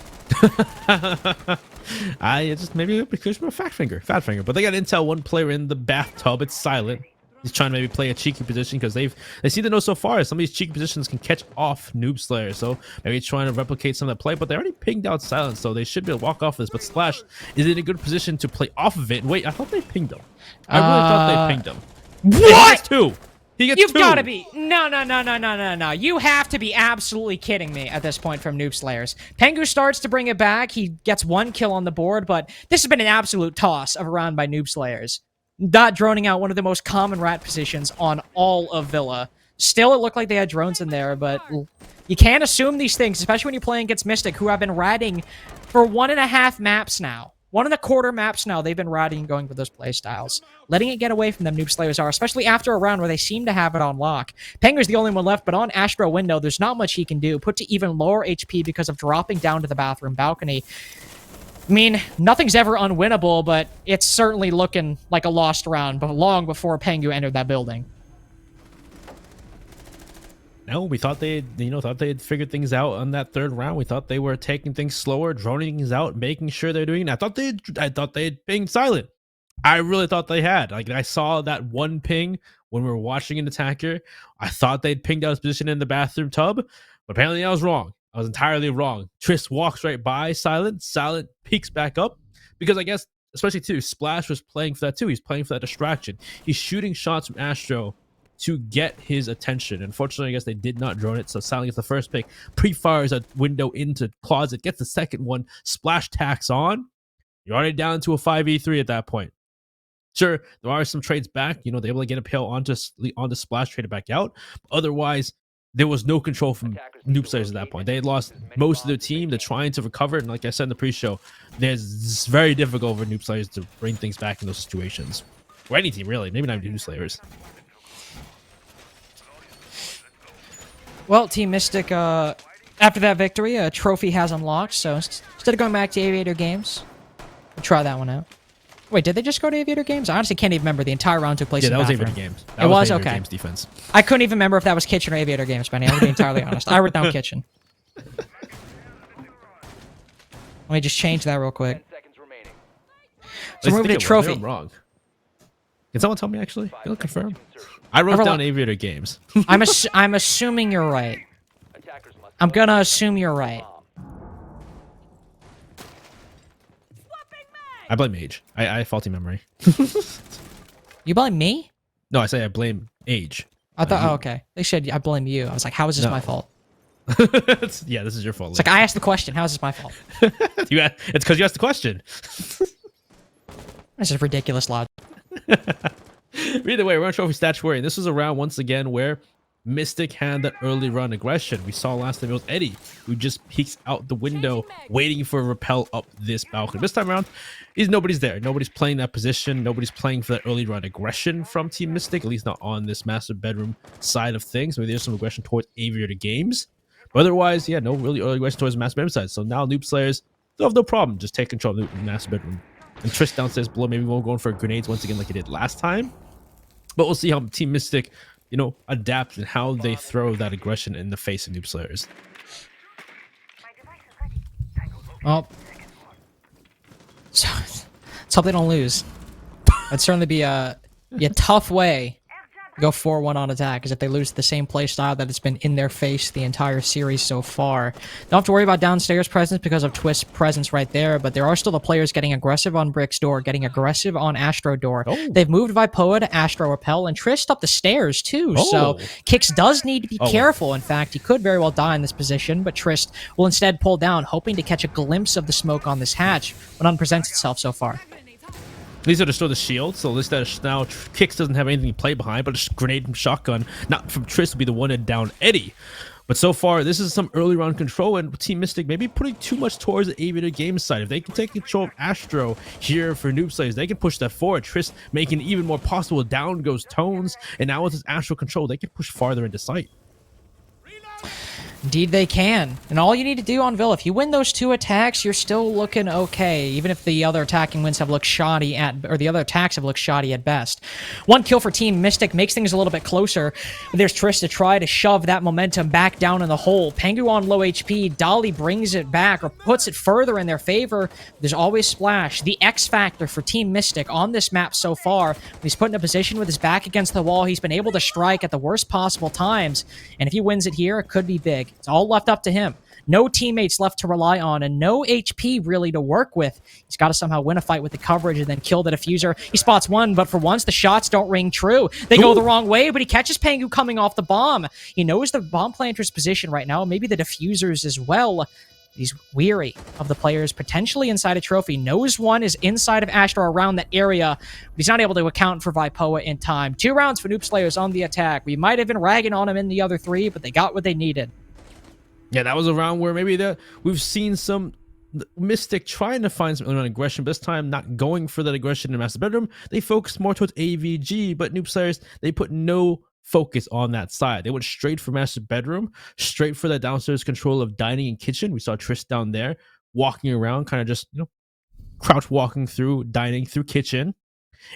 Maybe because I'm a fat finger, but they got intel 1 player in the bathtub. It's silent. He's trying to maybe play a cheeky position because they seem to know so far some of these cheeky positions can catch off Noob Slayer. So maybe he's trying to replicate some of that play, but they already pinged out silent, so they should be able to walk off this. But Splash is in a good position to play off of it. Wait, I thought they pinged him. I really thought they pinged him. What? He gets 2. You've got to be. No. You have to be absolutely kidding me at this point from Noob Slayers. Pengu starts to bring it back. He gets 1 kill on the board, but this has been an absolute toss of a round by Noob Slayers. Not droning out one of the most common rat positions on all of Villa. Still, it looked like they had drones in there, but you can't assume these things, especially when you're playing against Mystic, who have been ratting for 1.5 maps now. 1.25 maps now, they've been riding and going for those play styles. Letting it get away from them, Noob Slayers are, especially after a round where they seem to have it on lock. Pengu's the only one left, but on Ashbro window, there's not much he can do. Put to even lower HP because of dropping down to the bathroom balcony. I mean, nothing's ever unwinnable, but it's certainly looking like a lost round, but long before Pengu entered that building. No, we thought they had figured things out on that 3rd round. We thought they were taking things slower, droning things out, making sure they're doing it. I thought they had pinged silent. I really thought they had. Like, I saw that 1 ping when we were watching an attacker. I thought they'd pinged out his position in the bathroom tub, but apparently I was wrong. I was entirely wrong. Triss walks right by silent. Silent peeks back up, because I guess especially too, Splash was playing for that too. He's playing for that distraction. He's shooting shots from Astro to get his attention. Unfortunately, I guess they did not drone it, so Silent gets the first pick, pre-fires a window into closet, gets the second one, Splash tacks on. You're already down to a 5v3 at that point. Sure, there are some trades back. They're able to get a pill onto Splash, trade it back out. Otherwise, there was no control from Noob Slayers at that point. They had lost most of their team. They're trying to recover it. And like I said in the pre-show, it's very difficult for Noob Slayers to bring things back in those situations. Or any team, really. Maybe not even Noob Slayers. Well, Team Mystic, after that victory, a trophy has unlocked. So instead of going back to Aviator Games, we'll try that one out. Wait, did they just go to Aviator Games? I honestly can't even remember. The entire round took place in that was bathroom. Aviator Games. It was? Aviator Okay. Games defense. I couldn't even remember if that was Kitchen or Aviator Games, Benny. I'm going to be entirely honest. I wrote down Kitchen. Let me just change that real quick. 10 seconds remaining. So we're moving to trophy. I'm wrong. Can someone tell me, actually? Can you confirm? I wrote down Aviator Games. I'm assuming you're right. Attackers must I'm going to assume you're right. bomb. I blame age. I have faulty memory. You blame me? No, I say I blame age. I thought, oh, okay. They said I blame you. I was like, how is this my fault? Yeah, this is your fault. It's like, I asked the question. How is this my fault? It's because you asked the question. This is ridiculous logic. Either way, we're on trophy statuary. This was a round once again where Mystic had that early run aggression. We saw last time it was Eddie who just peeks out the window waiting for a rappel up this balcony. This time around, nobody's there. Nobody's playing that position. Nobody's playing for that early run aggression from Team Mystic, at least not on this master bedroom side of things. Maybe there's some aggression towards Aviator Games. But otherwise, yeah, no really early aggression towards the master bedroom side. So now Noob Slayers, they'll have no problem. Just take control of the master bedroom. And Trish downstairs below maybe won't go in for grenades once again like he did last time. But we'll see how Team Mystic, adapt and how they throw that aggression in the face of Noob Slayers. Well, so, let's hope they don't lose. That'd certainly be a tough way to go 4-1 on attack, because if they lose the same play style that it's been in their face the entire series so far. Don't have to worry about downstairs presence because of Twist's presence right there, but there are still the players getting aggressive on Brick's door, getting aggressive on Astro door. Oh. They've moved Vipoa to Astro Repel, and Trist up the stairs too, so Kix does need to be careful. In fact, he could very well die in this position, but Trist will instead pull down, hoping to catch a glimpse of the smoke on this hatch, but none presents itself so far. These are to store the shield, so at least that now Kix doesn't have anything to play behind, but a grenade from shotgun, not from Triss, will be the one to down Eddie. But so far, this is some early round control, and Team Mystic maybe putting too much towards the Aviator Games side. If they can take control of Astro here for Noob Slayers, they can push that forward. Triss making it even more possible. Down goes Tones, and now with his Astro control, they can push farther into sight. Indeed they can. And all you need to do on Villa, if you win those 2 attacks, you're still looking okay, even if the other attacking wins have looked shoddy or the other attacks have looked shoddy at best. 1 kill for Team Mystic makes things a little bit closer. There's Triss to try to shove that momentum back down in the hole. Pengu on low HP. Dolly brings it back or puts it further in their favor. There's always Splash. The X factor for Team Mystic on this map so far. He's put in a position with his back against the wall. He's been able to strike at the worst possible times. And if he wins it here, it could be big. It's all left up to him. No teammates left to rely on and no HP really to work with. He's got to somehow win a fight with the coverage and then kill the diffuser. He spots one, but for once the shots don't ring true. They go the wrong way, but he catches Pengu coming off the bomb. He knows the bomb planter's position right now, maybe the diffusers as well. He's weary of the players potentially inside a trophy. Knows one is inside of Astro around that area, but he's not able to account for Vipoa in time. 2 rounds for Noob Slayers on the attack. We might have been ragging on him in the other 3, but they got what they needed. Yeah, that was a round where maybe we've seen some Mystic trying to find some aggression, but this time not going for that aggression in Master Bedroom. They focused more towards AVG, but Noob Slayers, they put no focus on that side. They went straight for Master Bedroom, straight for that downstairs control of dining and kitchen. We saw Triss down there walking around, kind of just, crouch walking through dining, through kitchen.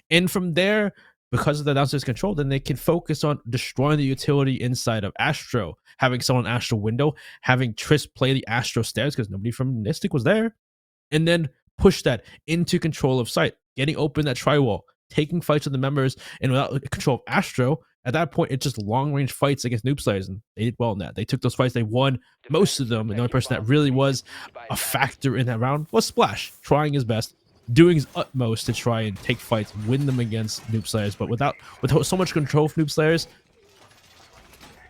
And from there, because of the downstairs control, then they can focus on destroying the utility inside of Astro, having someone Astro window, having Triss play the Astro stairs because nobody from Mystic was there, and then push that into control of site, getting open that tri-wall, taking fights with the members, and without control of Astro, at that point, it's just long-range fights against Noob Slayers, and they did well in that. They took those fights, they won most of them, and the only person that really was a factor in that round was Splash, trying his best, doing his utmost to try and take fights, win them against Noob Slayers. But with so much control from Noob Slayers,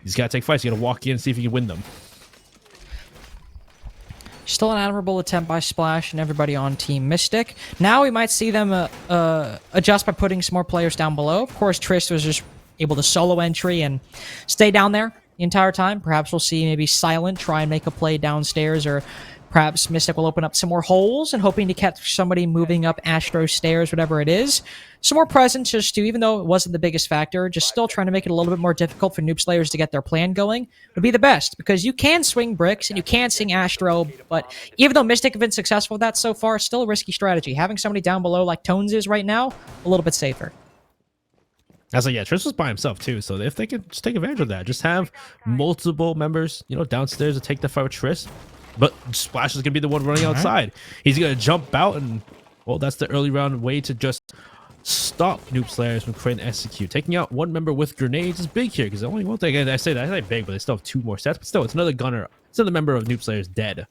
he's got to take fights. You got to walk in and see if you can win them. Still an admirable attempt by Splash and everybody on Team Mystic. Now we might see them adjust by putting some more players down below. Of course, Trist was just able to solo entry and stay down there the entire time. Perhaps we'll see maybe Silent try and make a play downstairs, or perhaps Mystic will open up some more holes and hoping to catch somebody moving up Astro stairs, whatever it is. Some more presence just to, even though it wasn't the biggest factor, just still trying to make it a little bit more difficult for Noob Slayers to get their plan going would be the best, because you can swing bricks and you can swing Astro, but even though Mystic have been successful with that so far, it's still a risky strategy. Having somebody down below like Tones is right now, a little bit safer. I was like, yeah, Trish was by himself too, so if they could just take advantage of that, just have multiple members, downstairs to take the fight with Trish. But Splash is going to be the one running outside. He's going to jump out, and, well, that's the early round way to just stop Noob Slayers from creating execute. Taking out one member with grenades is big here, because the only one thing, I say big, but they still have 2 more sets. But still, it's another gunner. It's another member of Noob Slayers dead.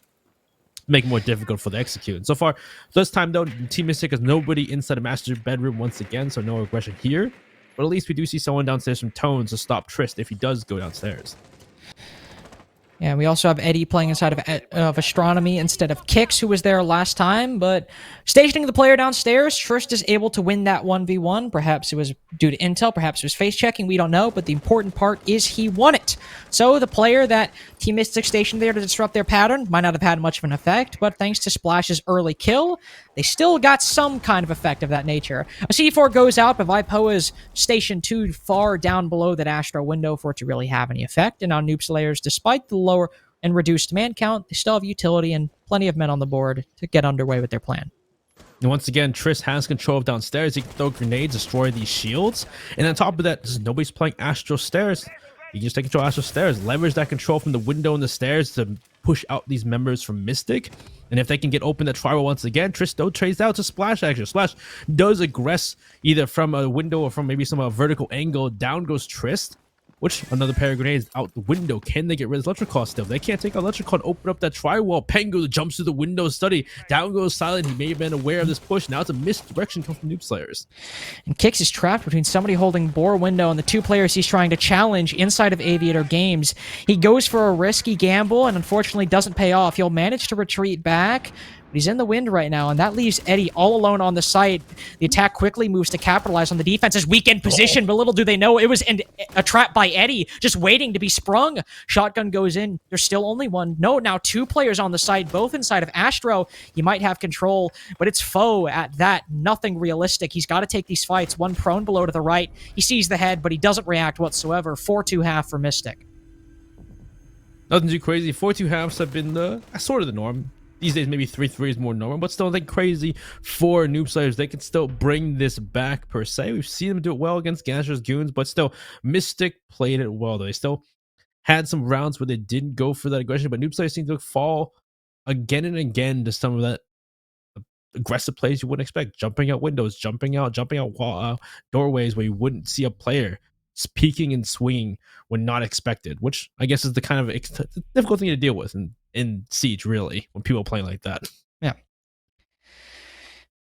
Make it more difficult for the execute. And so far, this time, though, Team Mystic has nobody inside a master bedroom once again, so no aggression here. But at least we do see someone downstairs from Tones to stop Trist if he does go downstairs. Yeah, we also have Eddie playing inside of Astronomy instead of Kix, who was there last time, but stationing the player downstairs, Trist is able to win that 1v1. Perhaps it was due to intel, perhaps it was face checking, we don't know, but the important part is he won it. So the player that Team Mystic stationed there to disrupt their pattern might not have had much of an effect, but thanks to Splash's early kill, they still got some kind of effect of that nature. A C4 goes out, but Vipo is stationed too far down below that Astro window for it to really have any effect, and on Noob Slayers, despite the lower and reduced man count, they still have utility and plenty of men on the board to get underway with their plan. And once again, Trist has control of downstairs. He can throw grenades, destroy these shields. And on top of that, nobody's playing Astro Stairs. You can just take control of Astro Stairs, leverage that control from the window and the stairs to push out these members from Mystic. And if they can get open that tribal once again, Trist though trades out to Splash action. Splash does aggress either from a window or from maybe some vertical angle. Down goes Trist. Which another pair of grenades out the window. Can they get rid of Electroclaw still? They can't take Electroclaw and open up that tri-wall. Pengu jumps through the window study. Down goes Silent. He may have been aware of this push. Now it's a misdirection coming from Noob Slayers. And Kix is trapped between somebody holding Boar window and the 2 players he's trying to challenge inside of Aviator Games. He goes for a risky gamble and unfortunately doesn't pay off. He'll manage to retreat back. But he's in the wind right now, and that leaves Eddie all alone on the site. The attack quickly moves to capitalize on the defense's weakened position, but little do they know it was a trap by Eddie, just waiting to be sprung. Shotgun goes in. There's still only one. No, now 2 players on the site, both inside of Astro. He might have control, but it's Foe at that. Nothing realistic. He's got to take these fights. One prone below to the right. He sees the head, but he doesn't react whatsoever. 4-2 half for Mystic. Nothing too crazy. 4-2 halves have been sort of the norm. These days, maybe 3-3 is more normal, but still nothing crazy for Noob Slayers. They can still bring this back, per se. We've seen them do it well against Gash's Goons, but still, Mystic played it well, though. They still had some rounds where they didn't go for that aggression, but Noob Slayers seem to fall again and again to some of that aggressive plays you wouldn't expect. Jumping out windows, jumping out doorways where you wouldn't see a player peeking and swinging when not expected, which I guess is the kind of difficult thing to deal with in Siege, really, when people are playing like that. Yeah.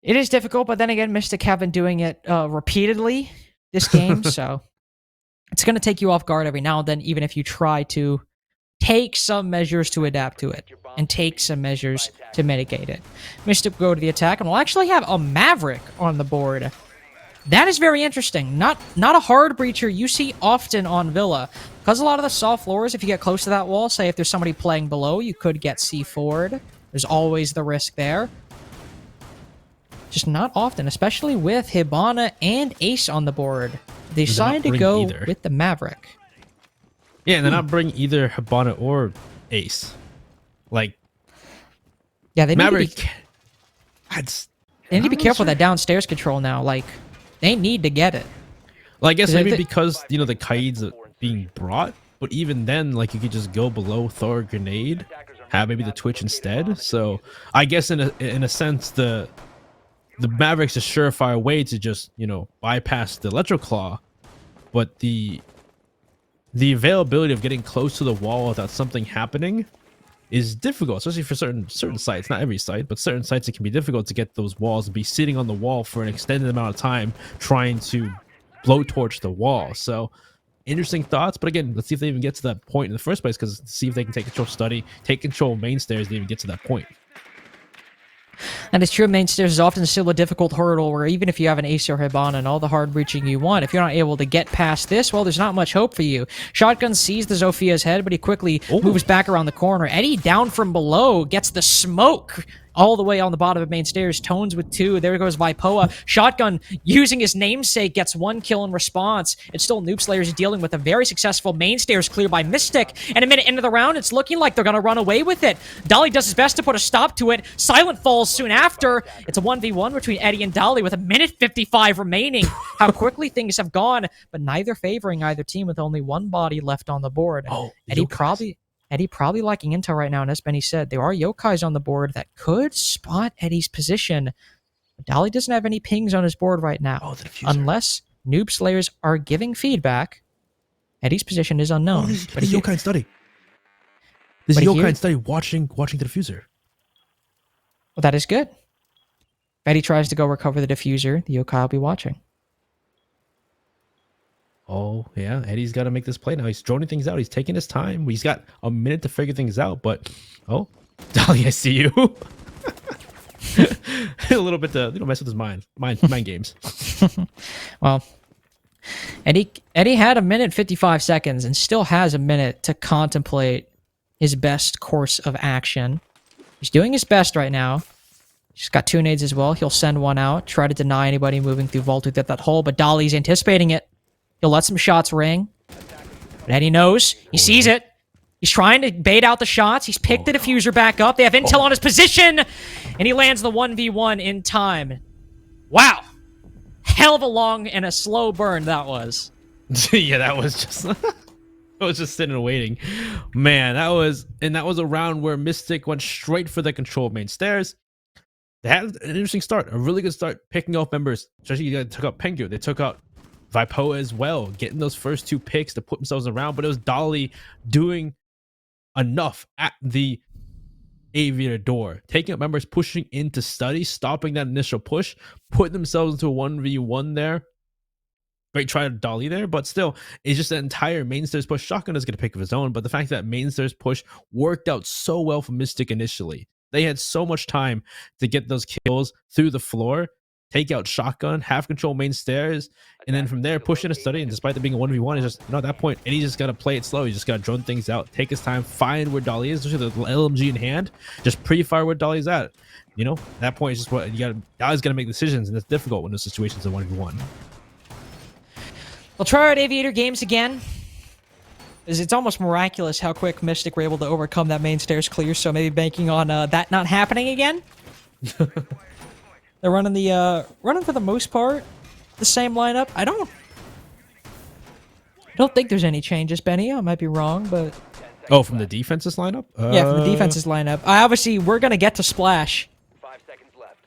It is difficult, but then again, Mystic have been doing it repeatedly this game, so it's going to take you off guard every now and then, even if you try to take some measures to adapt to it and take some measures to mitigate it. Mystic will go to the attack, and we'll actually have a Maverick on the board. That is very interesting. Not a hard breacher you see often on Villa. Because a lot of the soft floors, if you get close to that wall, say if there's somebody playing below, you could get C4'd. There's always the risk there. Just not often, especially with Hibana and Ace on the board. They decided to go with the Maverick. Yeah, and they're not bringing either Hibana or Ace. Like, yeah, they Maverick. They need to be careful of that downstairs control now. Like, they need to get it. Well, I guess maybe because, the Kaids are being brought, but even then, like, you could just go below, throw a grenade, have maybe the Twitch instead. So I guess in a sense, the Maverick's a surefire way to just, bypass the Electroclaw, but the availability of getting close to the wall without something happening is difficult, especially for certain sites. Not every site, but certain sites it can be difficult to get those walls and be sitting on the wall for an extended amount of time trying to blowtorch the wall. So interesting thoughts, but again, let's see if they even get to that point in the first place, because see if they can take control of study, take control of main stairs, and even get to that point. And it's true, main stairs is often still a difficult hurdle where even if you have an ace or Hibana and all the hard breaching you want, if you're not able to get past this, well, there's not much hope for you. Shotgun sees the Zophia's head, but he quickly moves back around the corner. Eddie down from below gets the smoke all the way on the bottom of main stairs. Tones with 2. There goes Vipoa. Shotgun, using his namesake, gets 1 kill in response. It's still Noob Slayers dealing with a very successful main stairs clear by Mystic. And a minute into the round, it's looking like they're going to run away with it. Dolly does his best to put a stop to it. Silent falls soon after. It's a 1v1 between Eddie and Dolly with a minute 55 remaining. How quickly things have gone, but neither favoring either team with only 1 body left on the board. Eddie probably liking intel right now, and as Benny said, there are yokais on the board that could spot Eddie's position. But Dolly doesn't have any pings on his board right now. Unless Noob Slayers are giving feedback, Eddie's position is unknown. This is yokai in study. This is yokai in study watching the diffuser. Well, that is good. If Eddie tries to go recover the diffuser, the yokai will be watching. Oh, yeah. Eddie's got to make this play now. He's droning things out. He's taking his time. He's got a minute to figure things out, but... Oh, Dolly, I see you. A little bit to mess with his mind games. Well, Eddie had a minute 55 seconds and still has a minute to contemplate his best course of action. He's doing his best right now. He's got 2 nades as well. He'll send one out, try to deny anybody moving through Vault to get that hole, but Dolly's anticipating it. He'll let some shots ring. But Eddie knows. He sees it. He's trying to bait out the shots. He's picked the diffuser back up. They have intel on his position. And he lands the 1v1 in time. Wow. Hell of a long and a slow burn that was. Yeah, that was just... I was just sitting and waiting. Man, that was a round where Mystic went straight for the control of main stairs. They had an interesting start. A really good start picking off members. Especially they took out Pengu. They took out Vipoa as well, getting those first 2 picks to put themselves around, but it was Dolly doing enough at the aviator door, taking up members, pushing into study, stopping that initial push, putting themselves into a 1v1 there. Great try to Dolly there, but still, it's just an entire main stairs push. Shotgun is going to pick of his own, but the fact that main stairs push worked out so well for Mystic initially. They had so much time to get those kills through the floor, take out Shotgun, have control main stairs, and then from there push in a study. And despite there being a 1v1, it's just, at that point, Eddie's just got to play it slow. He's just got to drone things out, take his time, find where Dolly is, especially the LMG in hand, just pre-fire where Dolly's at. At that point, it's just what Dolly's got to make decisions, and it's difficult when those situations are 1v1. We'll try out Aviator games again. It's almost miraculous how quick Mystic were able to overcome that main stairs clear, so maybe banking on that not happening again. They're running for the most part the same lineup. I don't think there's any changes, Benny. I might be wrong, but oh, from the defense's lineup? Yeah, from the defense's lineup. Obviously, we're gonna get to Splash. 5 seconds left.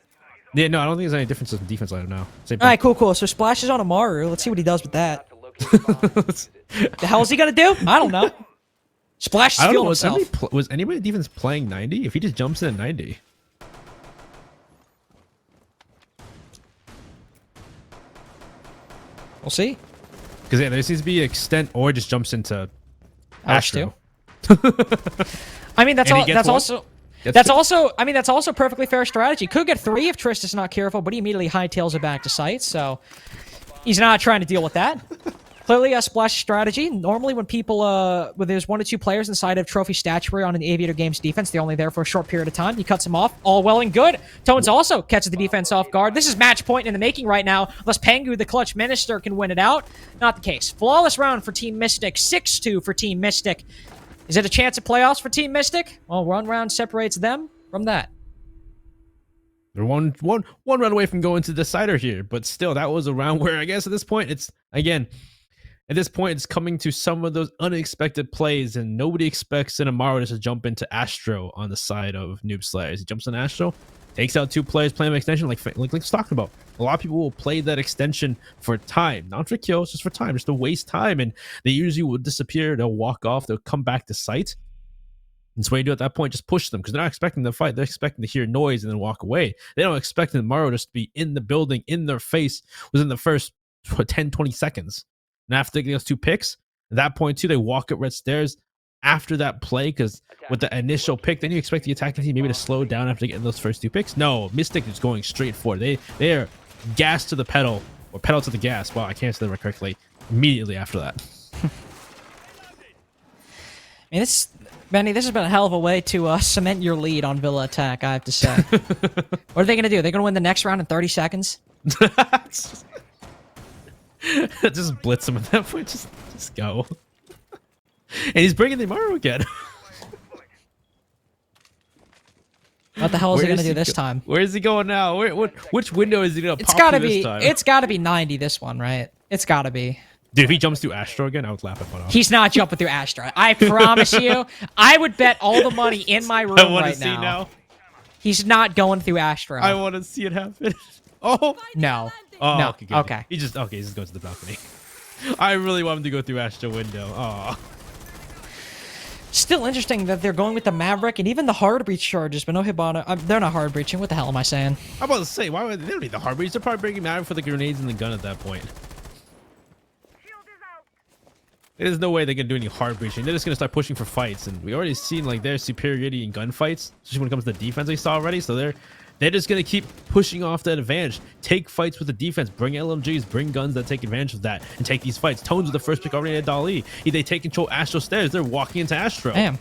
Yeah, no, I don't think there's any differences in defense lineup now. All right, cool. So Splash is on Amaru. Let's see what he does with that. The hell is he gonna do? I don't know. Splash is feeling himself. Was anybody defense playing 90? If he just jumps in at 90. We'll see. Because there seems to be extent, or just jumps into Astro. I mean, that's also perfectly fair strategy. Could get 3 if Trist is not careful, but he immediately hightails it back to site, so he's not trying to deal with that. Clearly a Splash strategy. Normally when people, when there's 1 or 2 players inside of Trophy Statuary on an Aviator Games defense, they're only there for a short period of time. He cuts them off. All well and good. Tones also catches the defense off guard. This is match point in the making right now. Unless Pengu, the clutch minister, can win it out. Not the case. Flawless round for Team Mystic. 6-2 for Team Mystic. Is it a chance of playoffs for Team Mystic? Well, 1 round separates them from that. They're one run away from going to the decider here, but still, that was a round where I guess at this point, it's coming to some of those unexpected plays, and nobody expects Amaru to jump into Astro on the side of Noob Slayers. He jumps on Astro, takes out 2 players, playing an extension like Link's talking about. A lot of people will play that extension for time, not for kills, just for time, just to waste time, and they usually will disappear. They'll walk off, they'll come back to site. And so what you do at that point, just push them because they're not expecting the fight. They're expecting to hear noise and then walk away. They don't expect tomorrow just to be in the building, in their face within the first 10, 20 seconds. And after getting those 2 picks, at that point too, they walk up red stairs after that play because with the initial pick, then you expect the attacking team maybe to slow down after getting those first 2 picks. No, Mystic is going straight for it. They are gas to the pedal or pedal to the gas. Wow, I can't say that correctly. Immediately after that. I mean, Benny, this has been a hell of a way to cement your lead on Villa attack, I have to say. What are they going to do? Are they going to win the next round in 30 seconds? Just blitz him at that point. Just go. And he's bringing the Mario again. What the hell is he going to do this time? Where is he going now? Which window is he going to pop Gotta through be. this time? It's got to be 90 this one, right? It's got to be. Dude, if he jumps through Astro again, I would laugh at one off. He's not jumping through Astra. I promise you. I would bet all the money in my room I want right to see now. He's not going through Astra. I want to see it happen. Oh. No. Oh, No. okay. Good. Okay. He just goes to the balcony. I really want him to go through Astro window. Oh. Still interesting that they're going with the Maverick and even the hard breach charges, but no Hibana. They're not hard breaching. What the hell am I saying? I'm about to say, why would they don't need the hard breach? They're probably bringing Maverick for the grenades and the gun at that point. There's no way they can do any hard breaching. They're just gonna start pushing for fights, and we already seen like their superiority in gunfights, especially when it comes to the defense we saw already. So they're just gonna keep pushing off that advantage, take fights with the defense, bring LMGs, bring guns that take advantage of that, and take these fights. Tones with the first pick already at Dali. They take control Astro stairs. They're walking into Astro. Damn.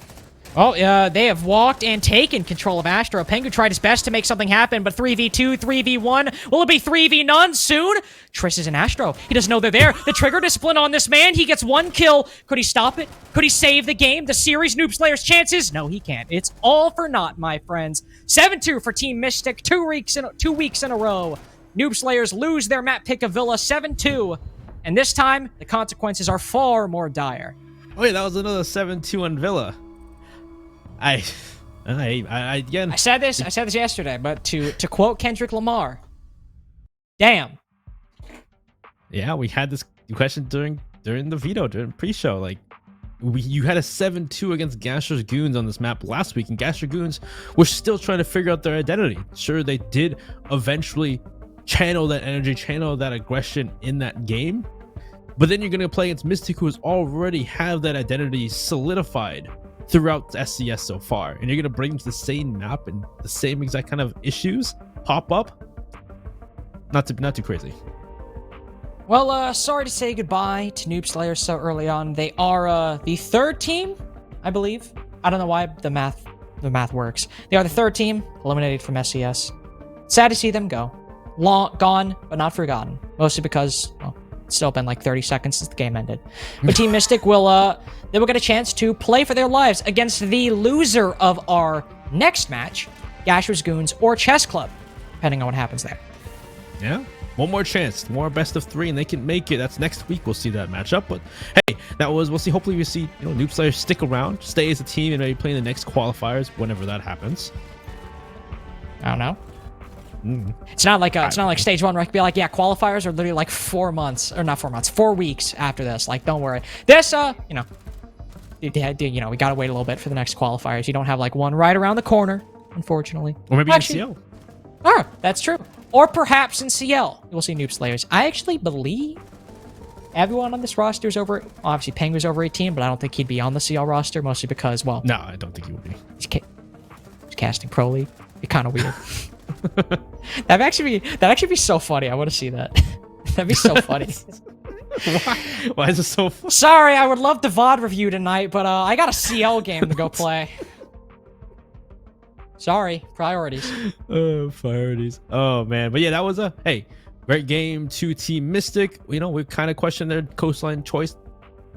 Oh, they have walked and taken control of Astro. Pengu tried his best to make something happen, but 3v2, 3v1. Will it be 3v none soon? Triss is in Astro. He doesn't know they're there. The trigger discipline on this man. He gets 1 kill. Could he stop it? Could he save the game? The series Noob Slayer's chances? No, he can't. It's all for naught, my friends. 7-2 for Team Mystic. 2 weeks in a row. Noob Slayers lose their map pick of Villa 7-2. And this time, the consequences are far more dire. Oh yeah, that was another 7-2 on Villa. I again. I said this yesterday, but to quote Kendrick Lamar, damn. Yeah, we had this question during the veto, during pre-show. Like, you had a 7-2 against Gasher's Goons on this map last week, and Gasher Goons were still trying to figure out their identity. Sure, they did eventually channel that energy, channel that aggression in that game, but then you're going to play against Mystic, who has already have that identity solidified throughout SCS so far, and you're gonna bring them to the same map and the same exact kind of issues pop up. Not too crazy. Well, sorry to say goodbye to Noob Slayer so early on. They are the 3rd team, I believe. I don't know why the math works. They are the 3rd team eliminated from SCS. Sad to see them go. Gone, but not forgotten. Mostly because, well, it's still been like 30 seconds since the game ended. But Team Mystic will get a chance to play for their lives against the loser of our next match, Gasher's Goons or Chess Club, depending on what happens there. Yeah, one more chance, more best of 3, and they can make it. That's next week. We'll see that matchup. But hey, we'll see. Hopefully, we see Noob Slayers stick around, stay as a team, and maybe play in the next qualifiers whenever that happens. I don't know. It's not like stage 1 where I could be like, yeah, qualifiers are literally like 4 months, or not 4 months, 4 weeks after this. Like, don't worry. This, we gotta wait a little bit for the next qualifiers. You don't have like one right around the corner, unfortunately. Or maybe actually, in CL. Oh, that's true. Or perhaps in CL, we'll see Noob Slayers. I actually believe everyone on this roster is over. Obviously, Pengu's over 18, but I don't think he'd be on the CL roster, mostly because, well, No, I don't think he would be. he's casting Pro League. Be kind of weird. That'd actually be so funny. I want to see that. That'd be so funny. Why is it so funny? Sorry, I would love the VOD review tonight, but I got a CL game to go play. Sorry, priorities. Priorities. Oh man, but yeah, that was a great game to Team Mystic. We kind of questioned their coastline choice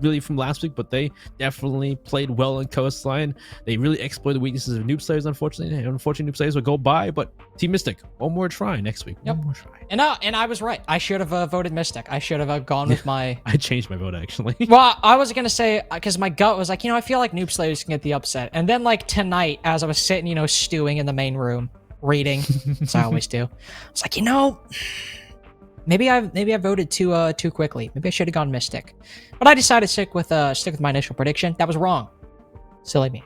really from last week, but they definitely played well in coastline. They really exploited the weaknesses of Noob Slayers. Unfortunately, Noob Slayers would go by, but Team Mystic, one more try next week. Yep. One more try. And I was right. I should have voted Mystic. I should have gone with my. I changed my vote actually. Well, I was gonna say because my gut was like, I feel like Noob Slayers can get the upset, and then like tonight, as I was sitting, stewing in the main room, reading, as I always do, I was like, maybe I voted too quickly. Maybe I should have gone Mystic, but I decided to stick with my initial prediction. That was wrong. Silly me.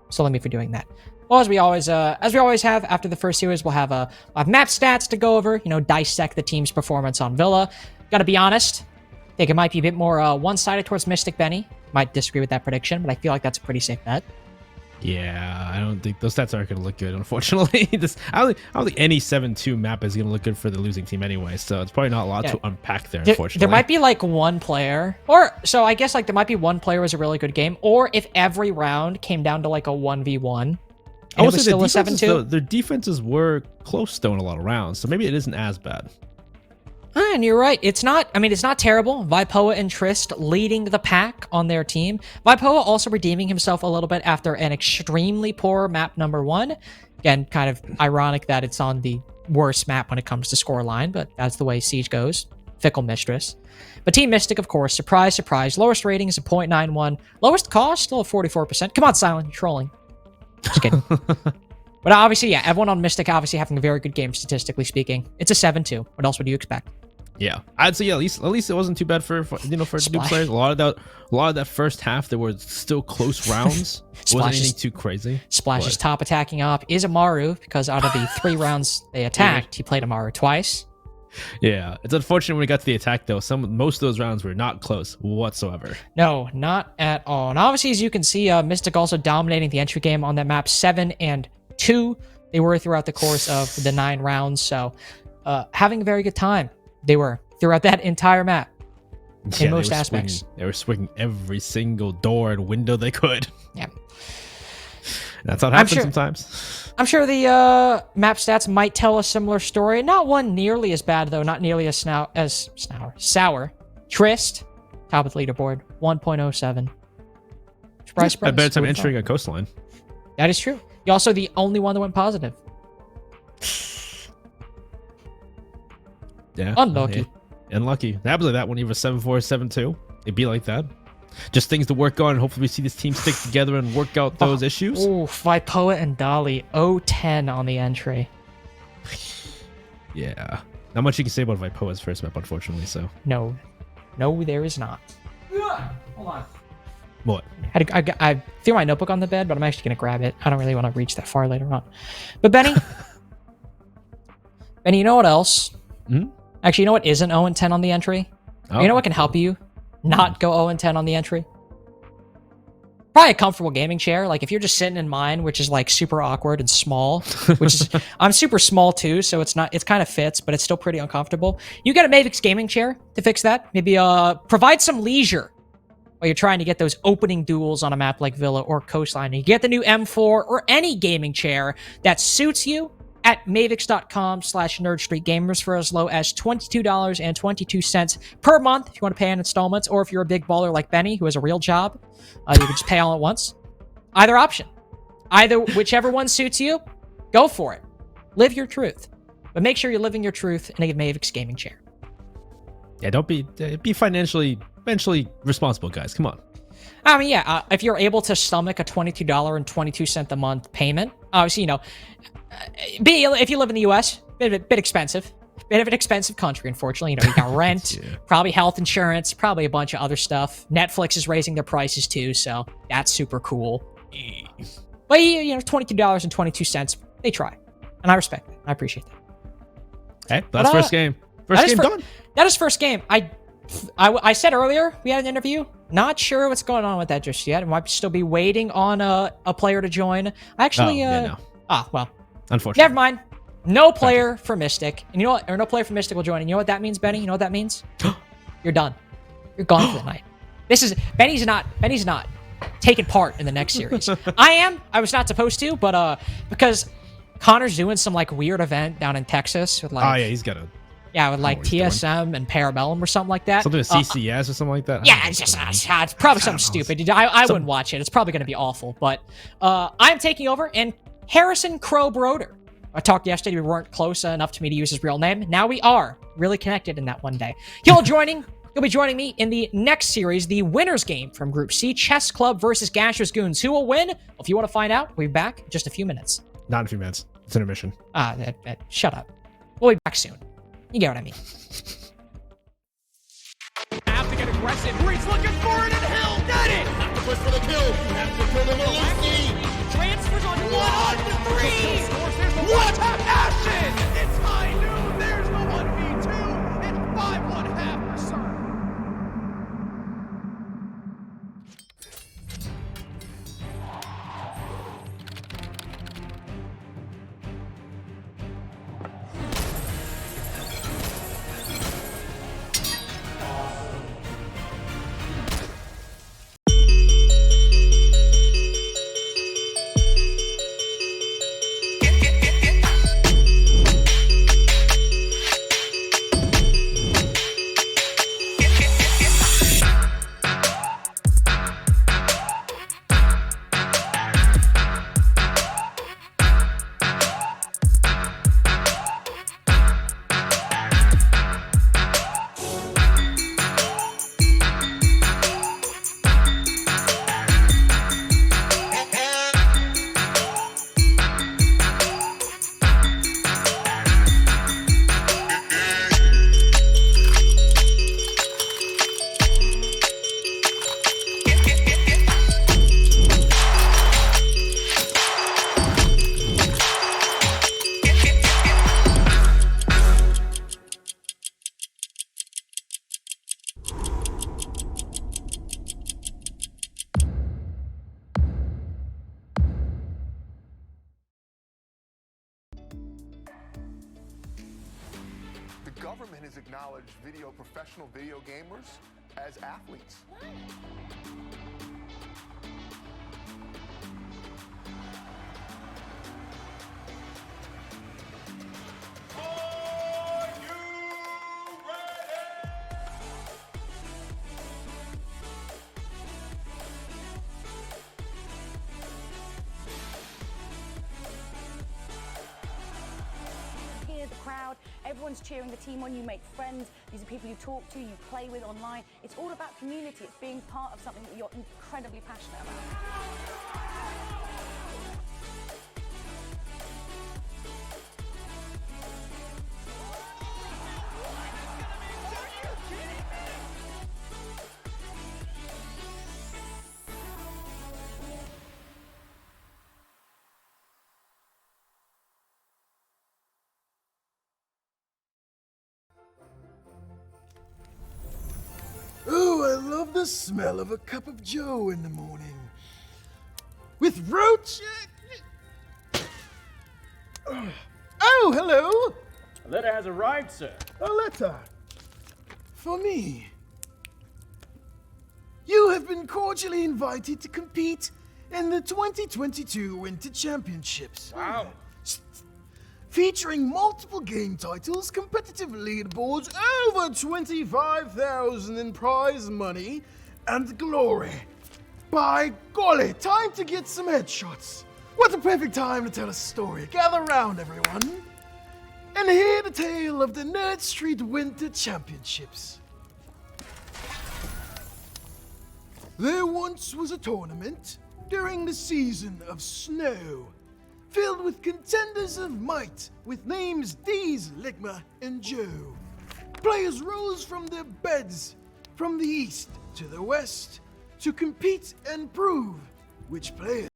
still love me for doing that. Well, as we always have after the first series, we'll have map stats to go over. Dissect the team's performance on Villa. Gotta be honest, I think it might be a bit more one-sided towards Mystic Benny. Might disagree with that prediction, but I feel like that's a pretty safe bet. Yeah, I don't think those stats aren't going to look good, unfortunately. I don't think any 7-2 map is going to look good for the losing team anyway, so it's probably not a lot to unpack there, unfortunately. There might be like one player, so I guess like there might be one player who was a really good game, or if every round came down to like a 1v1, and it was still a 7-2. Their defenses were close though in a lot of rounds, so maybe it isn't as bad. And you're right. It's not terrible. Vipoa and Trist leading the pack on their team. Vipoa also redeeming himself a little bit after an extremely poor map number 1. Again, kind of ironic that it's on the worst map when it comes to scoreline, but that's the way Siege goes. Fickle mistress. But Team Mystic, of course, surprise, surprise. Lowest rating is a 0.91. Lowest cost, still a 44%. Come on, Silent, you're trolling. Just kidding. But obviously, yeah, everyone on Mystic obviously having a very good game, statistically speaking. It's a 7-2. What else would you expect? Yeah, I'd say at least it wasn't too bad for new players. A lot of that first half, there were still close rounds. It wasn't anything too crazy. Splash is top attacking up is Amaru, because out of the 3 rounds they attacked, he played Amaru twice. Yeah, it's unfortunate when we got to the attack though. Most of those rounds were not close whatsoever. No, not at all. And obviously, as you can see, Mystic also dominating the entry game on that map 7 and 2. They were throughout the course of the 9 rounds, so having a very good time. They were throughout that entire map in most aspects. They were swinging every single door and window they could. Yeah. That's how it happens sometimes. I'm sure the map stats might tell a similar story. Not one nearly as bad, though. Not nearly as sour. Trist, top of the leaderboard, 1.07. Surprise, surprise. I bet I'm entering a coastline. That is true. You're also the only one that went positive. Yeah. Unlucky. Yeah. Unlucky. Happens like that when you have a 7-4, 7-2. It'd be like that. Just things to work on, and hopefully we see this team stick together and work out those issues. Oh, Vipoa and Dali, 0-10 on the entry. Yeah. Not much you can say about Vipoa's first map, unfortunately, so. No, there is not. Hold on. What? I threw my notebook on the bed, but I'm actually going to grab it. I don't really want to reach that far later on. But Benny, you know what else? Mm-hmm. Actually, you know what isn't 0-10 on the entry? Oh. You know what can help you not go 0-10 on the entry? Probably a comfortable gaming chair. Like if you're just sitting in mine, which is like super awkward and small, which is I'm super small too, so it's kind of fits, but it's still pretty uncomfortable. You get a Mavix gaming chair to fix that. Maybe provide some leisure while you're trying to get those opening duels on a map like Villa or Coastline. You get the new M4 or any gaming chair that suits you at mavix.com/NerdStreetGamers for as low as $22.22 per month if you want to pay in installments, or if you're a big baller like Benny who has a real job, you can just pay all at once. Either option. Whichever one suits you, go for it. Live your truth. But make sure you're living your truth in a Mavix gaming chair. Yeah, don't be financially responsible, guys. Come on. I mean, yeah, if you're able to stomach a $22.22 a month payment, obviously, if you live in the U.S., bit expensive. Bit of an expensive country, unfortunately. You got rent, probably health insurance, probably a bunch of other stuff. Netflix is raising their prices too, so that's super cool. But, $22.22, they try. And I respect that. I appreciate that. Hey, that's first game. First game done. That is first game. I said earlier, we had an interview. Not sure what's going on with that just yet. We might still be waiting on a player to join. No. Well. Unfortunately. Never mind. No player for Mystic. And you know what? Or no player for Mystic will join. And you know what that means, Benny? You know what that means? You're done. You're gone for the night. Benny's not taking part in the next series. I was not supposed to, but because Connor's doing some like weird event down in Texas with like. Oh yeah, he's got a. Yeah, with like TSM and Parabellum or something like that. Something with CCS or something like that. Yeah, it's just it's probably something stupid. I wouldn't watch it. It's probably going to be awful. But I'm taking over, and Harrison Crow Broder. I talked yesterday. We weren't close enough to me to use his real name. Now we are really connected in that one day. He'll be joining me in the next series, the winners game from Group C, Chess Club versus Gashers Goons. Who will win? Well, if you want to find out, we'll be back in just a few minutes. Not in a few minutes. It's intermission. Shut up. We'll be back soon. You get what I mean. Have to get aggressive. Reed's looking for it, and he'll get it. Have to push for the kill. You have to kill them with Lucy. government has acknowledged professional video gamers as athletes. The crowd, everyone's cheering the team on, you make friends, these are people you talk to, you play with online. It's all about community, it's being part of something that you're incredibly passionate about. Oh, I love the smell of a cup of joe in the morning. With roach. Oh, hello. A letter has arrived, sir. A letter. For me. You have been cordially invited to compete in the 2022 Winter Championships. Wow. Featuring multiple game titles, competitive leaderboards, over 25,000 in prize money, and glory. By golly, time to get some headshots. What a perfect time to tell a story. Gather round, everyone, and hear the tale of the NerdStreet Winter Championships. There once was a tournament during the season of snow, filled with contenders of might, with names Deez, Ligma, and Joe. Players rose from their beds, from the east to the west, to compete and prove which players